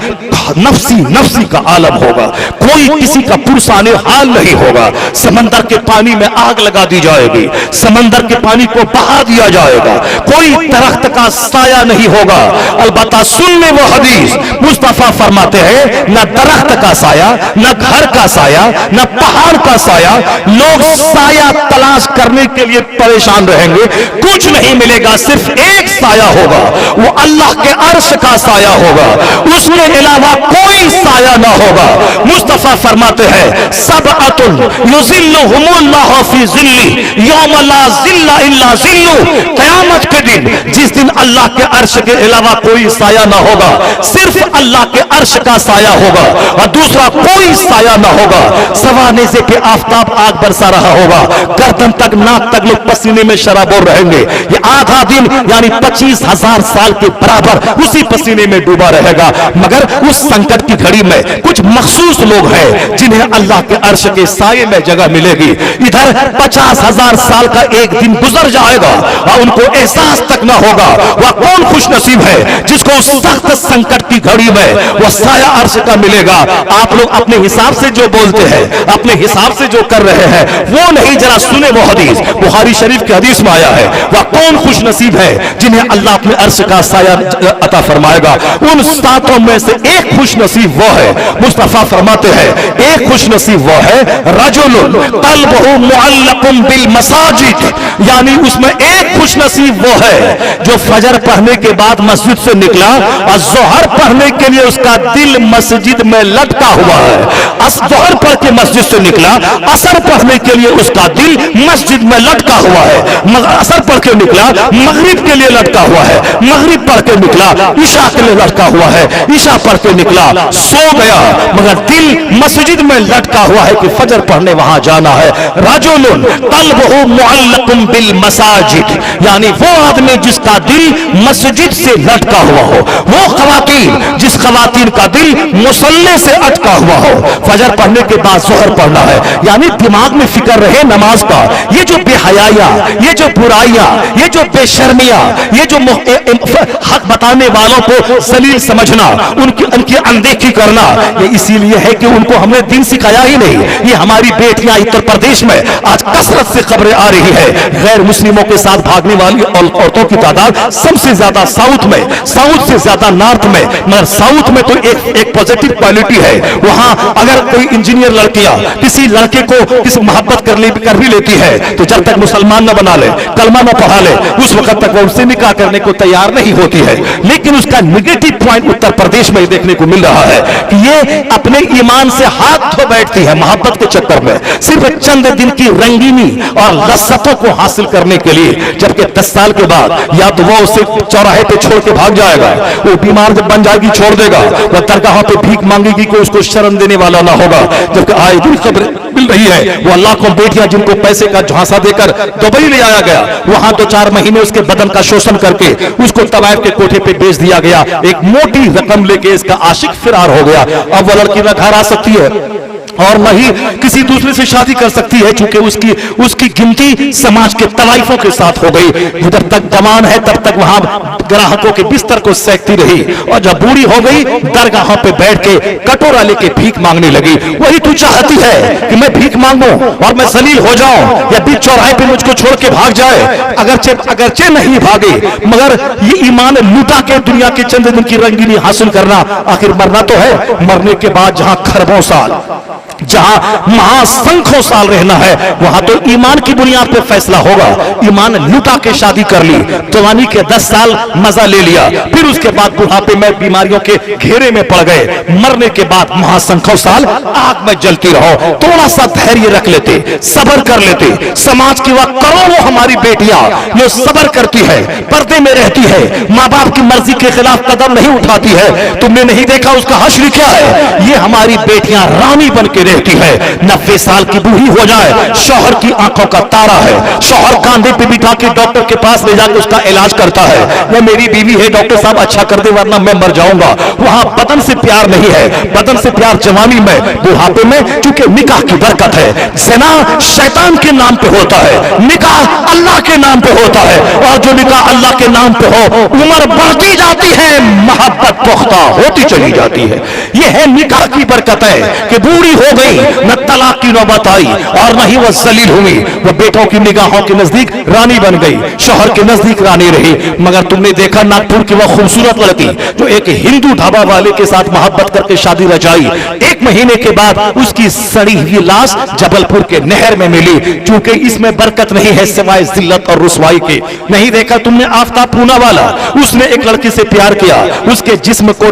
नफसी नफसी का आलम होगा, कोई किसी का पुरसाने हाल नहीं होगा। समंदर के पानी में आग लगा दी जाएगी, समंदर के पानी को बहा दिया जाएगा, कोई दरख्त का साया नहीं होगा। अलबत्ता सुनने वो हदीस मुस्तफा फरमाते हैं, न दरख्त का साया, न घर का साया, न पहाड़ का साया। लोग साया तलाश करने के लिए परेशान रहेंगे, कुछ नहीं मिलेगा, सिर्फ एक साया होगा, वो अल्लाह के अर्श का साया होगा, उसके अलावा कोई साया ना होगा। मुस्तफा फरमाते हैं, सबअतुन युज़िल्लुहुमुल्लाहु फी ज़िल्ली यौम ला ज़िल्ला इल्ला ज़िल्लु। क़यामत के दिन जिस दिन अल्लाह के अर्श के अलावा कोई साया ना होगा, सिर्फ अल्लाह के अर्श का साया होगा और दूसरा कोई साया ना होगा। सवाने से के आफताब आग बरसा रहा होगा, गर्दन तक नाक तक लोग पसीने में शराबोर रहेंगे। ये आधा दिन यानी 25,000 साल के बराबर उसी पसीने में डूबा रहेगा। मगर उस संकट की घड़ी में कुछ मखसूस लोग हैं जिन्हें अल्लाह के अर्श के साये में जगह मिलेगी। इधर 50,000 साल का एक दिन गुजर जाएगा और उनको एहसास तक ना होगा। वह कौन खुश नसीब है जिसको उस सख्त संकट की घड़ी में वह साया अर्श का मिलेगा। आप लोग अपने हिसाब से जो बोलते हैं, अपने हिसाब से जो कर रहे हैं वो नहीं, जरा सुने वो हदीस, बुखारी शरीफ की हदीस में आया है। वह कौन खुश नसीब है जिन्हें अल्लाह अपने अर्श का साया अता फरमाएगा। उन 7 में से एक खुश नसीब वो है, मुस्तफा फरमाते हैं, एक खुश नसीब वो है रजुलुन क़ल्बुहु मुअल्लक़ुन बिल मसाजिद, यानी उसमें एक खुश नसीब वो है जो फजर पढ़ने के बाद मस्जिद से निकला और जोहर पढ़ने के लिए उसका दिल मस्जिद में लटका हुआ है। जोहर पढ़ के मस्जिद से निकला, असर पढ़ने के लिए उसका दिल मस्जिद में लटका हुआ है। असर पढ़ के निकला, मगरिब के लिए लटका हुआ है, मगरिब पढ़ के निकला, ईशा के लिए लटका हुआ है, ईशा पढ़ के निकला, सो गया, मगर दिल मस्जिद में लटका हुआ है कि फजर पढ़ने वहां जाना है। रजुलुन क़ल्बुहु मुअल्लक़ुन बिल मसाजिद, यानी वो आदमी जिसका दिल मस्जिद से लटका हुआ हो, वो ख़वातीन जिस ख़वातीन का दिल मुसल्ले से अटका हुआ हो, फजर पढ़ने के बाद ज़ोहर पढ़ना है, यानी दिमाग में फिक्र रहे नमाज का। ये जो बेहयाया, ये जो बुराइयां, ये जो बेशर्मियां, ये जो हक बताने वालों को जलील समझना, उनकी अनदेखी करना, ये इसीलिए है कि उनको हमने दिन सिखाया ही नहीं। ये हमारी बेटियां उत्तर प्रदेश में आज कसरत से खबरें आ रही है, गैर मुस्लिमों के साथ भागने वाली औरतों की तादाद सबसे ज्यादा साउथ में, साउथ से ज्यादा नॉर्थ में। मगर साउथ में तो एक पॉजिटिव क्वालिटी है, वहां अगर कोई इंजीनियर लड़कियां किसी लड़के को किसी मोहब्बत कर भी लेती है तो जब तक मुसलमान न बना ले, कलमा न पढ़ा ले, उस वक्त तक वो उससे निकाह करने को तैयार नहीं होती है। लेकिन उसका निगेटिव पॉइंट उत्तर प्रदेश में देखने को کو مل رہا ہے کہ یہ اپنے ایمان سے ہاتھ دھو بیٹھتی ہے محبت کے چکر میں، صرف چند دن کی رنگینی اور لذتوں کو حاصل کرنے کے لیے، جبکہ 10 سال کے بعد یا تو وہ اسے چوراہے پہ چھوڑ کے بھاگ جائے گا، وہ بیمار جب بن جائے گی چھوڑ دے گا، وہ درگاہوں پہ بھیک مانگے گی کہ اس کو شرم دینے والا نہ ہوگا، جبکہ آئے دن خبر مل رہی ہے وہ لاکھوں بیٹیاں جن کو پیسے کا جھانسا دے کر دبئی لے آیا گیا، وہاں 2-4 مہینے اس کے بدن کا شوشن کر کے اس کو طوائف کے کوٹھے پہ بیچ دیا گیا، ایک موٹی رقم لے کے اس کا عاشق فرار ہو گیا۔ اب وہ لڑکی نہ گھر آ سکتی ہے اور نہ ہی کسی دوسرے سے شادی کر سکتی ہے، چونکہ اس کی گنتی سماج کے طوائفوں کے ساتھ ہو گئی۔ جب تک جوان ہے تب تک وہاں گراہکوں کے بستر کو سینکتی رہی، اور جب بوڑھی ہو گئی درگاہوں پہ بیٹھ کے کٹورا لے کے بھیک مانگنے لگی۔ وہی تو چاہتی ہے کہ میں بھیک مانگوں اور میں ذلیل ہو جاؤں، یا بیچ چوراہے پہ مجھ کو چھوڑ کے بھاگ جائے، اگرچہ نہیں بھاگے مگر یہ ایمان لوٹا کے دنیا کے چند دن کی رنگینی حاصل کرنا، آخر مرنا تو ہے، مرنے کے بعد جہاں خربوں سال، جہاں مہاسنکھوں سال رہنا ہے، وہاں تو ایمان کی بنیاد پہ فیصلہ ہوگا۔ ایمان لوٹا کے شادی کر لی، جوانی کے 10 سال مزہ لے لیا، پھر اس کے بعد بڑھاپے میں بیماریوں کے گھیرے میں پڑ گئے، مرنے کے بعد مہاسنکھوں سال آگ میں جلتی رہو۔ تھوڑا سا دھیریہ رکھ لیتے، صبر کر لیتے۔ سماج کی وہ کروڑوں ہماری بیٹیاں جو صبر کرتی ہے، پردے میں رہتی ہے، ماں باپ کی مرضی کے خلاف قدم نہیں اٹھاتی ہے، تم نے نہیں دیکھا اس کا حشر کیا ہے؟ یہ ہماری بیٹیاں رانی بن کے رہتی ہے، 90 سال کی بوڑھی ہو جائے، شوہر کی آنکھوں کا تارا ہے، شوہر کاندھے پہ بٹھا کے ڈاکٹر کے پاس لے جا کے اس کا علاج کرتا ہے، وہ میری بیوی ہے ڈاکٹر صاحب اچھا کر دے ورنہ میں مر جاؤں گا۔ وہاں بدن سے پیار نہیں ہے، بدن سے پیار جوانی میں، بڑھاپے میں چونکہ نکاح کی برکت ہے۔ زنا شیطان کے نام پہ ہوتا ہے، نکاح اللہ کے نام پہ ہوتا ہے، اور جو نکاح اللہ کے نام پہ ہو عمر بڑھتی جاتی ہے، محبت پختہ ہوتی چلی جاتی ہے۔ یہ ہے نکاح کی برکت ہے کہ بوڑھی ہو گئی، نہ طلاق کی نوبت آئی اور نہ ہی وہ ذلیل ہوئی، وہ بیٹوں کی نگاہوں کے نزدیک رانی بن گئی، شوہر کے نزدیک رانی رہی۔ مگر تم نے دیکھا ناگپور کی وہ خوبصورت لڑکی جو ایک ہندو ڈھابا والے کے ساتھ محبت کر کے شادی رچائی، 1 مہینے کے بعد اس کی سڑی ہوئی لاش جبل پور کے نہر میں ملی، چونکہ اس میں برکت نہیں ہے سوائے ذلت اور رسوائی کے۔ نہیں دیکھا تم نے آفتاب پونا والا، اس نے ایک لڑکی سے پیار کیا، اس کے جسم کو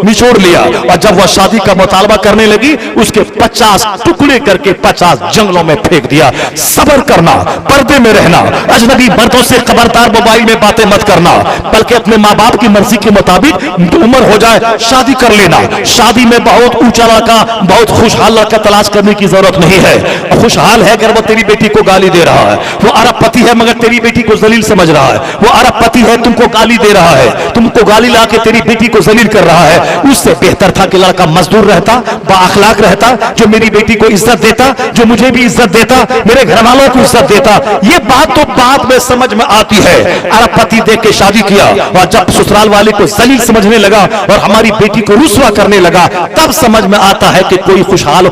نچوڑ لیا، اور جب وہ شادی کا مطالبہ کرنے لگی اس کے 50 ٹکڑے کر کے 50 جنگلوں میں پھینک دیا۔ صبر کرنا، پردے میں رہنا، اجنبی مردوں سے خبردار موبائل میں باتیں مت کرنا، بلکہ اپنے ماں باپ کی مرضی کے مطابق عمر ہو جائے شادی کر لینا۔ شادی میں بہت اونچا لڑکا، بہت خوشحال لڑکا تلاش کرنے کی ضرورت نہیں ہے۔ خوشحال ہے اگر وہ تیری بیٹی کو گالی دے رہا ہے، وہ عرب پتی ہے مگر تیری بیٹی کو ذلیل سمجھ رہا ہے، وہ عرب پتی ہے تم کو گالی دے رہا ہے، تم کو گالی لا کے تیری بیٹی کو ذلیل کر رہا ہے، اس سے بہتر تھا کہ لڑکا مزدور رہتا، با اخلاق رہتا، جو میری بیٹی کو عزت دیتا، جو مجھے بھی عزت دیتا، میرے گھر والوں کو عزت دیتا۔ یہ بات تو بعد میں سمجھ میں آتی ہے۔ عرب پتی دیکھ کے شادی کیا اور جب سسرال والے کو ذلیل سمجھنے لگا اور ہماری بیٹی کو رسوا کرنے لگا، تب سمجھ میں آتا ہے کہ کوئی خوشحال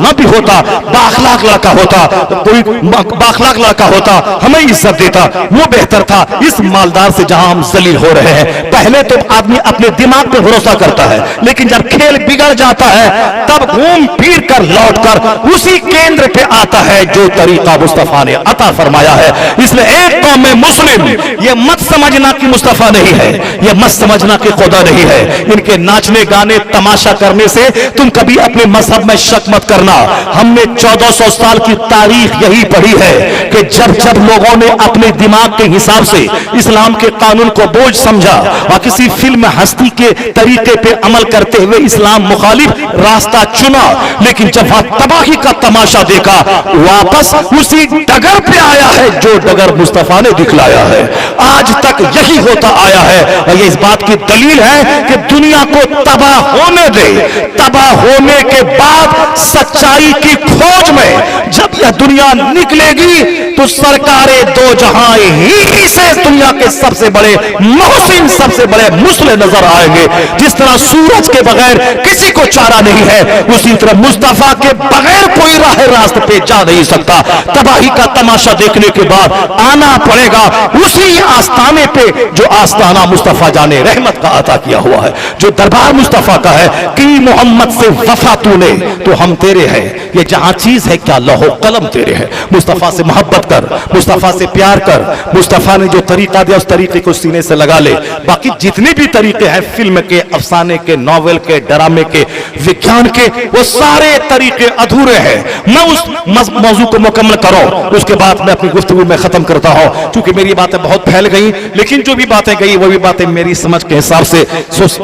نہ بھی ہوتا، با اخلاق لڑکا ہوتا، کوئی با اخلاق لڑکا ہوتا ہمیں عزت دیتا، وہ بہتر تھا اس مالدار سے جہاں ہم ذلیل ہو رہے ہیں۔ پہلے تو آدمی اپنے دماغ پہ بھروسہ کرتا ہے، لیکن جب کھیل بگڑ جاتا ہے تب گھوم پھر کر لوٹ کر اسی کیندر پہ آتا ہے جو طریقہ مصطفیٰ نے عطا فرمایا ہے۔ اس لیے ایک قوم میں مسلم یہ مت سمجھنا کہ مصطفیٰ نہیں ہے، یہ مت سمجھنا کہ خدا نہیں ہے، ان کے ناچنے گانے تماشا کرنے سے تم کبھی اپنے مذہب میں شک مت کرنا۔ ہم نے 1400 سال کی تاریخ یہی پڑھی ہے کہ جب لوگوں نے اپنے دماغ کے حساب سے اسلام کے قانون کو بوجھ سمجھا اور کسی فلم ہستی کے طریقے پہ عمل کرتے ہوئے اسلام مخالف راستہ چنا، لیکن جب وہاں تباہی کا تماشا دیکھا واپس اسی ڈگر پہ آیا ہے جو ڈگر مصطفیٰ نے دکھلایا ہے۔ آج تک یہی ہوتا آیا ہے، اور یہ اس بات کی دلیل ہے کہ دنیا کو تباہ ہونے دے، تباہ ہونے کے بعد سچائی کی کھوج میں جب یہ دنیا نکلے گی تو سرکار دو جہاں ہی سے دنیا کے سب سے بڑے محسن، سب سے بڑے مصلح نظر آئیں گے۔ جس طرح سورج کے بغیر کسی کو چارہ نہیں ہے، اسی पुत्र मुस्तफा के बगैर कोई राह रास्त पे जा नहीं सकता। तबाही का तमाशा देखने के बाद आना पड़ेगा उसी आस्ताने पे जो आस्ताना मुस्तफा जाने रहमत का अता किया हुआ है, जो दरबार मुस्तफा का है कि मोहम्मद से वफा तूने तो हम तेरे हैं, ये जहां चीज है क्या लौह कलम तेरे है। मुस्तफा से मोहब्बत कर, मुस्तफा से प्यार कर, मुस्तफा ने जो तरीका दिया उस तरीके को सीने से लगा ले। बाकी जितने भी तरीके हैं फिल्म के, अफसाने के, नॉवेल के, ड्रामे के, विज्ञान के, वो सारे तरीके अधूरे हैं। मैं उस मौजू को मुकम्मल करूं उसके बाद मैं अपनी गुफ्तगू में खत्म करता हूं, क्योंकि मेरी बातें बहुत फैल गई, लेकिन जो भी बातें गई वो भी बातें मेरी समझ के हिसाब से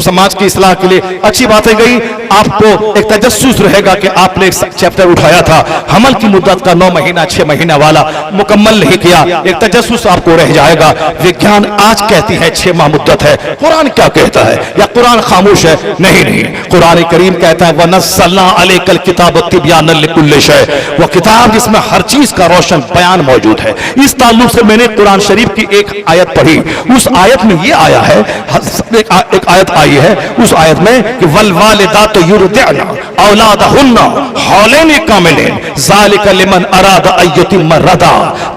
समाज की इस्लाह के लिए अच्छी बातें गई। आपको एक तजस्सुस रहेगा कि आपने एक चैप्टर उठाया था, हमल की मुद्दत का 9 महीना 6 महीना वाला मुकम्मल नहीं किया, एक तजस्सुस आपको रह जाएगा। विज्ञान आज कहती है 6 माह मुद्दत है, कुरान क्या कहता है? या कुरान खामोश है? नहीं, कुरान करीम कहता है वनज़्ज़लना अलैकल किताब तिब्यानन लिकुल्लि शै, वो किताब जिसमें हर चीज का रोशन बयान मौजूद है। इस ताल्लुक से मैंने कुरान शरीफ की एक आयत पढ़ी, उस आयत में ये आया है, एक आयत आई है उस आयत में कि वल वालिदातु युरदिअना औलादहुन्ना हौलैन कामिलैन ज़ालिका लिमन अरादा अन युतिम्म रदा।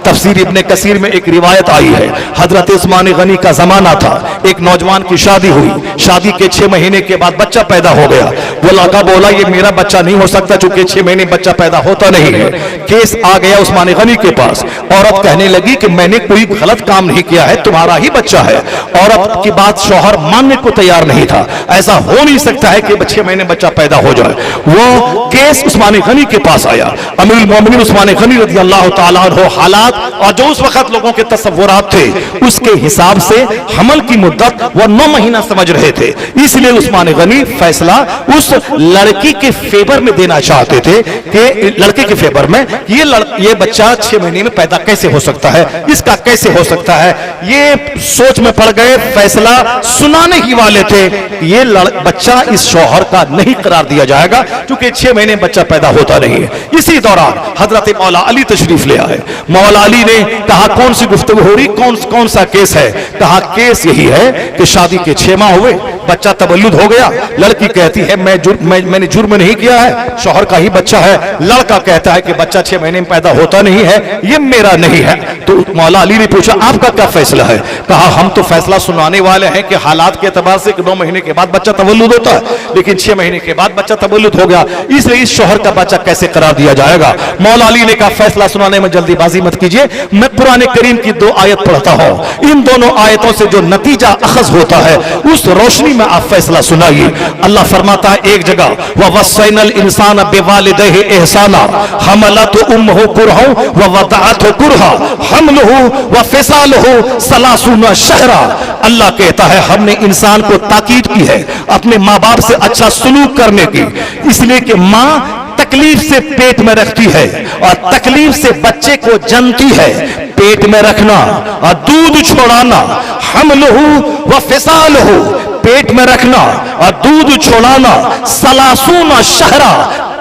तफसीर इब्ने कसीर में एक रिवायत आई है, हजरत उस्मान गनी का जमाना था, एक नौजवान की शादी हुई, शादी के 6 महीने के बाद बच्चा पैदा हो गया। वो लड़का बोला ये मेरा बच्चा नहीं हो सकता, चूंकि 6 महीने बच्चा पैदा होता नहीं है। केस आ गया उस्मान गनी के पास, औरत कहने लगी कि मैंने कोई गलत काम नहीं किया है, तुम्हारा ही बच्चा है। औरत की बात शौहर मानने को तैयार नहीं था, ऐसा हो नहीं सकता है कि 6 महीने बच्चा पैदा हो जाए। वो केस उस्मान गनी के पास आया, अमीरुल मोमिनीन उस्मान गनी रज़ी अल्लाह तआला अन्हु हालात और जो उस वक्त लोगों के तसव्वुरात थे उसके हिसाब से हमल की मुद्दत वो 9 महीना समझ रहे थे, इसलिए उस्मान गनी फैसला उस लड़की के फेवर में देना चाहते थे कि लड़के के फेवर में ये बच्चा 6 महीने में पैदा कैसे हो सकता है, इसका कैसे हो सकता है। ये सोच में पड़ गए, फैसला सुनाने ही वाले थे ये बच्चा इस शौहर का नहीं करार दिया जाएगा, क्योंकि 6 महीने बच्चा पैदा होता नहीं है। इसी दौरान हजरत मौला अली तशरीफ ले आए। मौला अली ने कहा कौन सी गुफ्तगू हो रही, कौन सा केस है? कहा केस यही है कि शादी के 6 माह हुए, बच्चा तबल्लुद हो गया। लड़की कहती है मैंने जुर्म नहीं किया है, शौहर का ही बच्चा है। लड़का कहता है कि बच्चा 6 महीने में पैदा होता नहीं है, ये मेरा नहीं है। तो मौला अली ने पूछा आपका क्या फैसला है? कहा हम तो फैसला सुनाने वाले हैं कि हालात के एतबार से 9 महीने के बाद बच्चा तबल्लुद होता है, लेकिन 6 महीने के बाद बच्चा तबल्लुद हो गया, इसलिए इस शौहर का बच्चा कैसे करार दिया जाएगा? मौला अली ने कहा फैसला सुनाने में जल्दीबाजी मत कीजिए, मैं कुरान करीम की 2 आयत पढ़ता हूं, इन दोनों आयतों से जो नतीजा अखज होता है उस रोशनी में आप फैसला सुनाइए। अल्लाह फरमाता है एक जगह ववस्सैनल इंसान बिवालिदैहि इहसाना हमलतहु उम्मुहु कुरहा व वदअतहु कुरहा हमलुहु व फिसालुहु सलासूना शहरा। अल्लाह कहता है हमने इंसान को ताकीद की है अपने माँ बाप से अच्छा सलूक करने की, इसलिए कि माँ तकलीफ से पेट में रखती है और तकलीफ से बच्चे को जन्मती है। पेट में रखना और दूध छोड़ाना, हमलुहु व फिसालुहु, पेट में रखना और दूध छोड़ाना, सलासूना शहरा,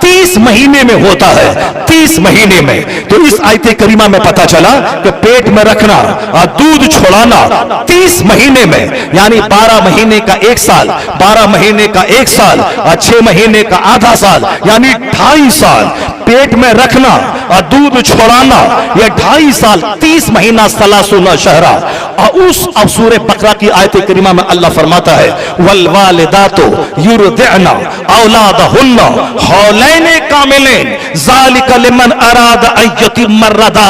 30 महीने में होता है, 30 महीने में। तो इस आयत करीमा में पता चला कि पेट में रखना और दूध छोड़ाना 30 महीने में, यानी 12 महीने का 1 साल, 12 महीने का 1 साल और 6 महीने का आधा साल, यानी 2.5 साल पेट में रखना और दूध छोड़ाना, यह 2.5 साल, 30 महीना सलासूना शहरा। और उस अब सूरह बकरा की आयत करीमा में अल्लाह फरमाता है वल वालिदातु युरदिअना औलादहुन्ना हौलैन कामिलैन ज़ालिका लिमन अरादा अन युतिम्म रदा।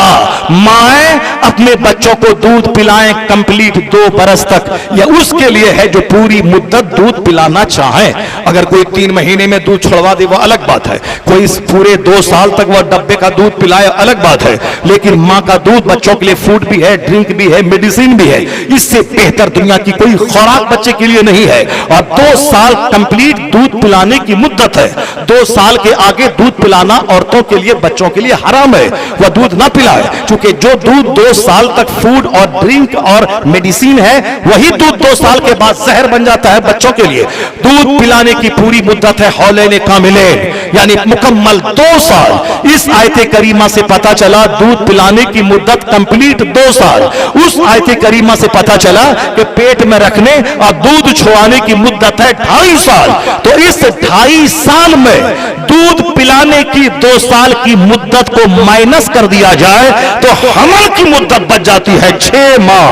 माएं अपने बच्चों को दूध पिलाएं कंप्लीट 2 बरस तक, यह उसके लिए है जो पूरी मुद्दत दूध पिलाना चाहे। अगर कोई 3 महीने में दूध छुड़वा दे वो अलग बात है, कोई पूरे 2 साल तक वह डब्बे का दूध पिलाए अलग बात है, लेकिन माँ का दूध बच्चों के लिए फूड भी है, ड्रिंक भी है, मेडिसिन भी है, इससे बेहतर दुनिया की कोई खुराक बच्चे के लिए नहीं है। और 2 साल कंप्लीट दूध पिलाने की मुद्दत है, 2 साल के आगे दूध पिलाना औरतों के लिए, बच्चों के लिए हराम है, वह दूध ना पिलाए, क्योंकि जो दूध 2 साल तक फूड और ड्रिंक और मेडिसिन है वही दूध 2 साल के बाद जहर बन जाता है बच्चों के लिए। दूध पिलाने की पूरी मुद्दत है हौलैन कामिलैन, यानी मुकम्मल 2 साल। इस आयत करीमा से पता चला दूध पिलाने की मुद्दत कंप्लीट 2 साल। उस आयत करीमा से पता चला कि पेट में रखने और दूध छुड़ाने की मुद्दत है 2.5 साल। तो इस 2.5 साल में दूध पिलाने की 2 साल की मुद्दत को माइनस कर दिया जाए तो हमल की मुद्दत बच जाती है 6 माह।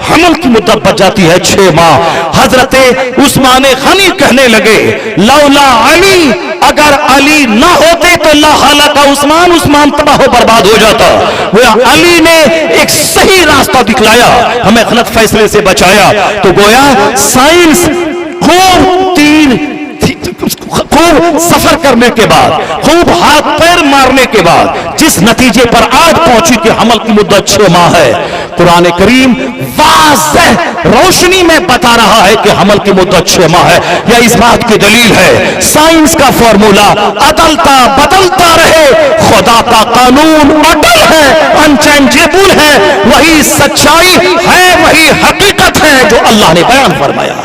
हमल की मुद्दत बच जाती है 6 माह। हजरत उस्मान गनी कहने लगे, लौला अली, अगर अली ना होते तो ला हलाका उस्मान, उस्मान तबाह हो बर्बाद हो जाता। वो अली ने एक सही रास्ता दिखलाया, हमें गलत फैसले से बचाया। तो गोया साइंस खूब सफर करने के बाद, खूब हाथ पैर मारने के बाद जिस नतीजे पर आज पहुंची कि हमल की मुद्दत 6 माह है, कुरान करीम वाज़ेह रोशनी में बता रहा है कि हमल की मुद्दत 6 माह है। यह इस बात की दलील है, साइंस का फॉर्मूला अदलता बदलता रहे, खुदा का कानून अटल है, अनचेंजेबल है, वही सच्चाई है, वही हकीकत है जो अल्लाह ने बयान फरमाया।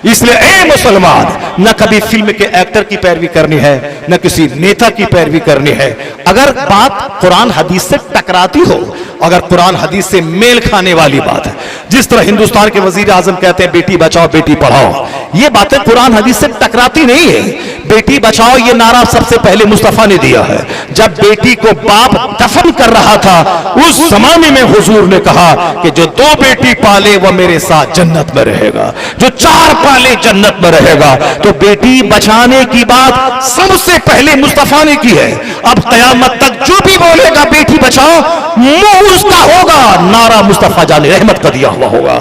इसलिए ए मुसलमान, न कभी फिल्म के एक्टर की पैरवी करनी है, न किसी नेता की पैरवी करनी है। अगर बात कुरान हदीस से टकराती हो, अगर कुरान हदीस से मेल खाने वाली बात है, जिस तरह हिंदुस्तान के वजीर आजम कहते हैं बेटी बचाओ बेटी पढ़ाओ, ये बातें कुरान हदीस से टकराती नहीं है। बेटी बचाओ ये नारा सबसे पहले मुस्तफा ने दिया है। जब बेटी को बाप दफन कर रहा था, उस जमाने में हुजूर ने कहा कि जो 2 बेटी पाले वह मेरे साथ जन्नत में रहेगा, जो 4 पाले जन्नत में रहेगा। तो बेटी बचाने की बात सबसे पहले मुस्तफा ने की है। अब कयामत तक जो भी बोलेगा बेटी बचाओ, मुंह उसका होगा नारा मुस्तफा जाने रहमत का दिया हुआ होगा।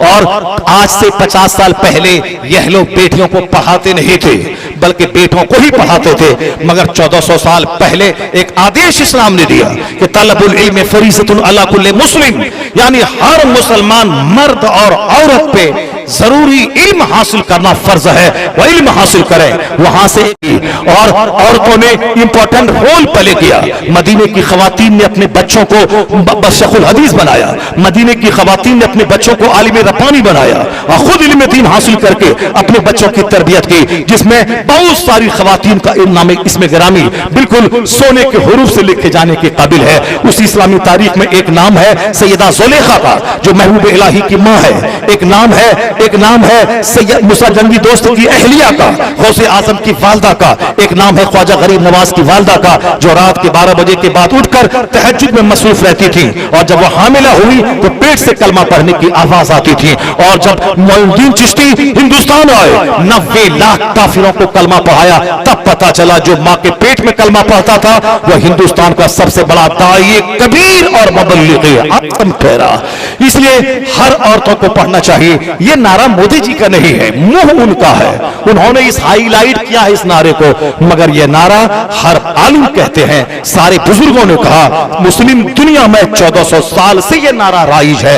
और आज से 50 साल पहले यह लोग बेटियों को पढ़ाते नहीं थे, बल्कि बेटों को ही पढ़ाते थे। मगर 1400 साल पहले एक आदेश इस्लाम ने दिया कि तलबुल इल्म फरीज़तुन अला कुल्ले मुस्लिम, यानी हर मुसलमान मर्द और औरत पे जरूरी इल्म हासिल करना फर्ज है, वह इल्म हासिल करें। वहां से और औरतों ने इंपॉर्टेंट रोल प्ले किया। मदीने की खवातीन ने अपने बच्चों को शेखुल हदीस बनाया, मदीने की खवातीन ने अपने बच्चों को आलिम रब्बानी बनाया और खुद इल्म दीन हासिल करके अपने बच्चों की तरबियत की, जिसमें बहुत सारी खवातीन का नाम इसमें गिरामी बिल्कुल सोने के हरूफ से लिखे जाने के काबिल है। उस इस्लामी तारीख में एक नाम है सैयदा ज़ुलेखा का, जो महबूब इलाही की माँ है। एक नाम है सैयद मूसा जंगी दोस्त की अहलिया का, गौसे आजम की वालदा का। एक नाम है ख्वाजा गरीब नवाज की वालदा का, जो रात के 12 बजे के बाद उठकर तहज्जुद में मसरूफ रहती थी, और जब वो हामिला हुई तो पेट से कलमा पढ़ने की आवाज आती थी। और जब मोइनुद्दीन चिश्ती हिंदुस्तान आए, 90 लाख काफिरों को कलमा पढ़ाया, तब पता चला जो माँ के पेट में कलमा पढ़ता था वह हिंदुस्तान का सबसे बड़ा दाई कबीर और मुबल्लिग़ आज़म ठहरा। इसलिए हर औरतों को पढ़ना चाहिए। ये नारा मोदी जी का नहीं है, मुंह उनका है, उन्होंने इस हाईलाइट किया है इस नारे को, मगर यह नारा हर आलिम कहते हैं, सारे बुजुर्गों ने कहा। मुस्लिम दुनिया में 1400 साल से यह नारा राइज है,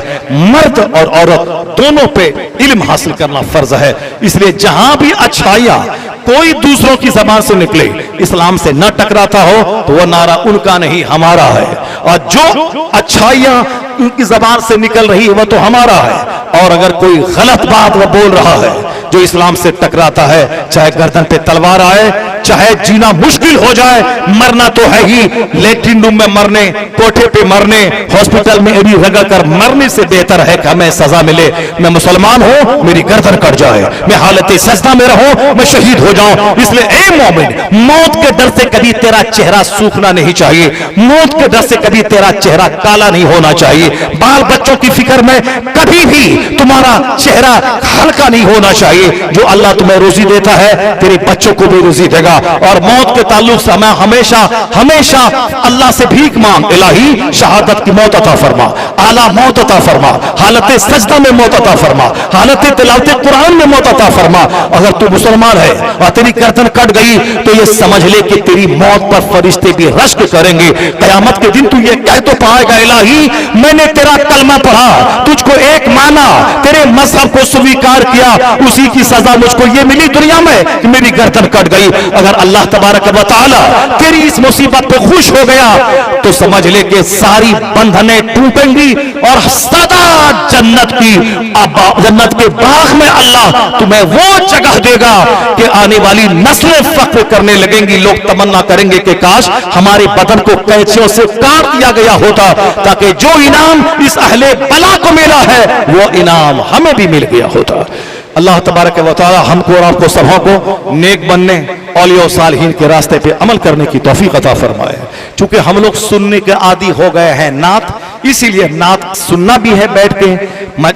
मर्द और औरत दोनों पे इल्म हासिल करना फर्ज है। इसलिए जहां भी अच्छाइयां कोई दूसरों की जबान से निकले, इस्लाम से न टकराता हो, तो वह नारा उनका नहीं हमारा है, और जो अच्छाइयां उनकी जबान से निकल रही है वह तो हमारा है। और अगर कोई गलत बात वह बोल रहा है जो इस्लाम से टकराता है, चाहे गर्दन पे तलवार आए, चाहे जीना मुश्किल हो जाए, मरना तो है ही, लेटरिन रूम में मरने, कोठे पे मरने, हॉस्पिटल में एड़ी रगड़ कर मरने से बेहतर है कि हमें सजा मिले। मैं मुसलमान हूं, मेरी गर्दन कट जाए, मैं हालत सजदा में रहूं, मैं शहीद हो जाऊं। इसलिए ए मोमिन, मौत के डर से कभी तेरा चेहरा सूखना नहीं चाहिए, मौत के डर से कभी तेरा चेहरा काला नहीं होना चाहिए, बाल बच्चों की फिक्र में कभी भी तुम्हारा चेहरा हल्का नहीं होना चाहिए। जो अल्लाह तुम्हें रोजी देता है, तेरे बच्चों को भी रोजी देगा। और मौत के ताल्लुक से मैं हमेशा अल्लाह से भीख मांग, इलाही शहादत की मौत अता फरमा, आला मौत अता फरमा, हालत सजदा में मौत अता फरमा, हालत तिलावत कुरान में मौत अता फरमा। अगर तू मुसलमान है और तेरी गर्दन कट गई तो ये समझ ले कि तेरी मौत पर फरिश्ते भी रश्क करेंगे। कयामत के दिन तू ये कह तो पाएगा, इलाही मैंने तेरा कलमा पढ़ा, तुझको एक माना, तेरे मजहब को स्वीकार किया, उसी की सजा मुझको ये मिली दुनिया में कि मेरी गर्दन कट गई। अगर अल्लाह तबारक व तआला तेरी इस मुसीबत पे खुश हो गया तो समझ ले कि सारी बंधनें टूटेंगी और सदा जन्नत के बाग में अल्लाह तुम्हें वो जगह देगा कि आने वाली नस्लें फख्र करने लगेंगी। लोग तमन्ना करेंगे कि काश हमारे बदन को कैंचियों से काट दिया गया होता, ताकि जो इनाम इस अहले बला को मिला है वो इनाम हमें भी मिल गया होता। اللہ تبارک و تعالی ہم کو اور آپ کو سبھوں کو نیک بننے اولیاء و صالحین کے راستے پہ عمل کرنے کی توفیق عطا فرمائے. چونکہ ہم لوگ سننے کے عادی ہو گئے ہیں نعت، اسی لیے نعت سننا بھی ہے بیٹھ کے،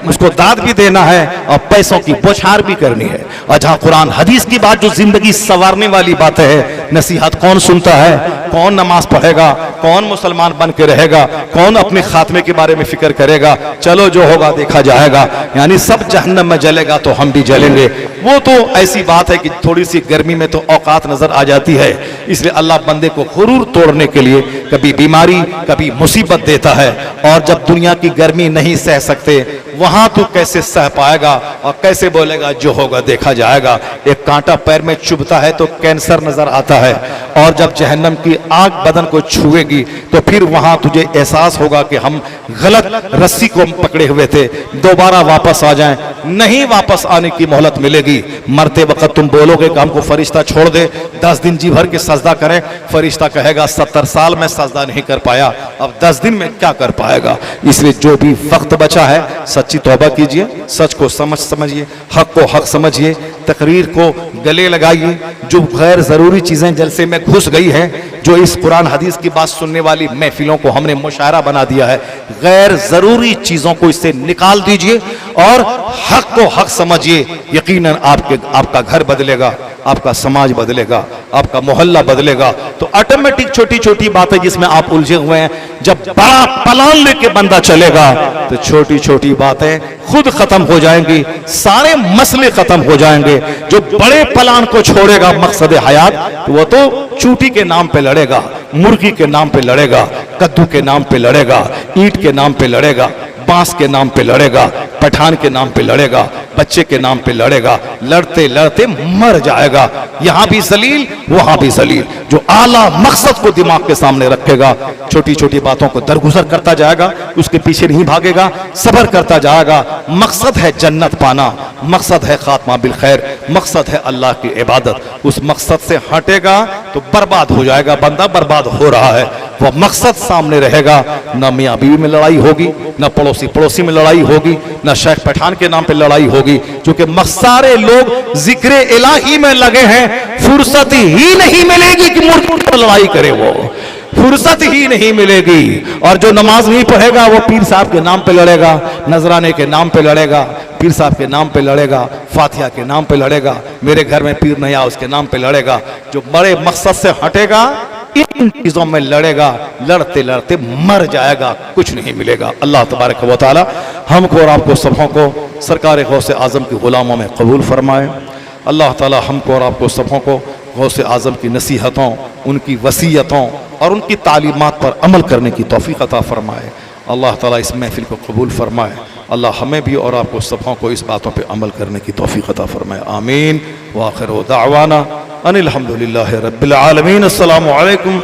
اس کو داد بھی دینا ہے اور پیسوں کی بوچھار بھی کرنی ہے. اور جہاں قرآن حدیث کی بات جو زندگی سنوارنے والی باتیں ہے، نصیحت کون سنتا ہے، کون نماز پڑھے گا، کون مسلمان بن کے رہے گا، کون اپنے خاتمے کے بارے میں فکر کرے گا، چلو جو ہوگا دیکھا جائے گا. یعنی سب جہنم میں جلے گا تو ہم بھی جلیں گے. وہ تو ایسی بات ہے کہ تھوڑی سی گرمی میں تو اوقات نظر آ جاتی ہے. اس لیے اللہ بندے کو غرور توڑنے کے لیے کبھی بیماری کبھی مصیبت دیتا ہے. اور جب دنیا کی گرمی نہیں سہ سکتے وہاں تو کیسے سہ پائے گا اور کیسے بولے گا جو ہوگا دیکھا جائے گا. ایک کانٹا پیر میں چبھتا ہے تو کینسر نظر آتا ہے، اور جب جہنم کی آگ بدن کو چھوئے گی تو پھر وہاں تجھے احساس ہوگا کہ ہم غلط رسی کو پکڑے ہوئے تھے، دوبارہ واپس آ جائیں. نہیں واپس آنے کی مہلت ملے گی. مرتے وقت تم بولو گے کہ ہم کو فرشتہ چھوڑ دے، 10 دن جی بھر کے سجدہ کریں. فرشتہ کہے گا 70 سال میں سجدہ نہیں کر پایا، اب 10 دن میں کیا کر پائے گا. اس لیے جو بھی وقت بچا ہے سچی توبہ کیجئے، سچ کو سمجھیے، حق کو حق سمجھیے، تقریر کو گلے لگائیے. جو غیر ضروری چیزیں جلسے میں گھس گئی ہیں، جو اس قرآن حدیث کی بات سننے والی محفلوں کو ہم نے مشاعرہ بنا دیا ہے، غیر ضروری چیزوں کو اس سے نکال دیجئے اور حق کو حق سمجھیے. یقیناً آپ کا گھر بدلے گا، آپ کا سماج بدلے گا، آپ کا محلہ بدلے گا. تو آٹومیٹک چھوٹی چھوٹی باتیں جس میں آپ الجھے ہوئے ہیں، جب بڑا پلان لے کے بندہ چلے گا تو چھوٹی چھوٹی باتیں خود ختم ہو جائیں گی، سارے مسئلے ختم ہو جائیں گے. جو بڑے پلان کو چھوڑے گا مقصد حیات، وہ تو چوٹی کے نام پہ لڑے گا، مرغی کے نام پہ لڑے گا، کدو کے نام پہ لڑے گا، اینٹ کے نام پہ لڑے گا، بانس کے نام پہ لڑے گا، پٹھان کے نام پہ لڑے گا، بچے کے نام پہ لڑے گا. لڑتے لڑتے مر جائے گا. یہاں بھی ذلیل وہاں بھی ذلیل. جو اعلیٰ مقصد کو دماغ کے سامنے رکھے گا چھوٹی چھوٹی باتوں کو درگزر کرتا جائے گا، اس کے پیچھے نہیں بھاگے گا، صبر کرتا جائے گا. مقصد ہے جنت پانا، مقصد ہے خاتمہ بالخیر، مقصد ہے اللہ کی عبادت. اس مقصد سے ہٹے گا تو برباد ہو جائے گا. بندہ برباد ہو رہا ہے. وہ مقصد سامنے رہے گا، نہ میاں بیوی میں لڑائی ہوگی، نہ پڑوسی میں لڑائی ہوگی، نہ شیخ پٹھان کے نام پہ لڑائی ہوگی. چونکہ سارے لوگ ذکر الہی میں لگے ہیں. فرصت ہی نہیں ملے گی کہ مرغی پر لڑائی کرے، وہ فرصت ہی نہیں ملے گی. اور جو نماز نہیں پڑھے گا وہ پیر صاحب کے نام پہ لڑے گا، نذرانے کے نام پہ لڑے گا، پیر صاحب کے نام پہ لڑے گا، فاتحہ کے نام پہ لڑے گا، میرے گھر میں پیر نہیں آ اس کے نام پہ لڑے گا. جو بڑے مقصد سے ہٹے گا ان چیزوں میں لڑے گا، لڑتے لڑتے مر جائے گا، کچھ نہیں ملے گا. اللہ تبارک و تعالی ہم کو اور آپ کو سبوں کو سرکار غوث اعظم کی غلاموں میں قبول فرمائے. اللہ تعالی ہم کو اور آپ کو سبوں کو غوث اعظم کی نصیحتوں، ان کی وصیتوں اور ان کی تعلیمات پر عمل کرنے کی توفیق عطا فرمائے. اللہ تعالی اس محفل کو قبول فرمائے. اللہ ہمیں بھی اور آپ کو سبوں کو اس باتوں پہ عمل کرنے کی توفیق عطا فرمائے. آمین. وآخر دعوانا ان الحمدللہ رب العالمین. السلام علیکم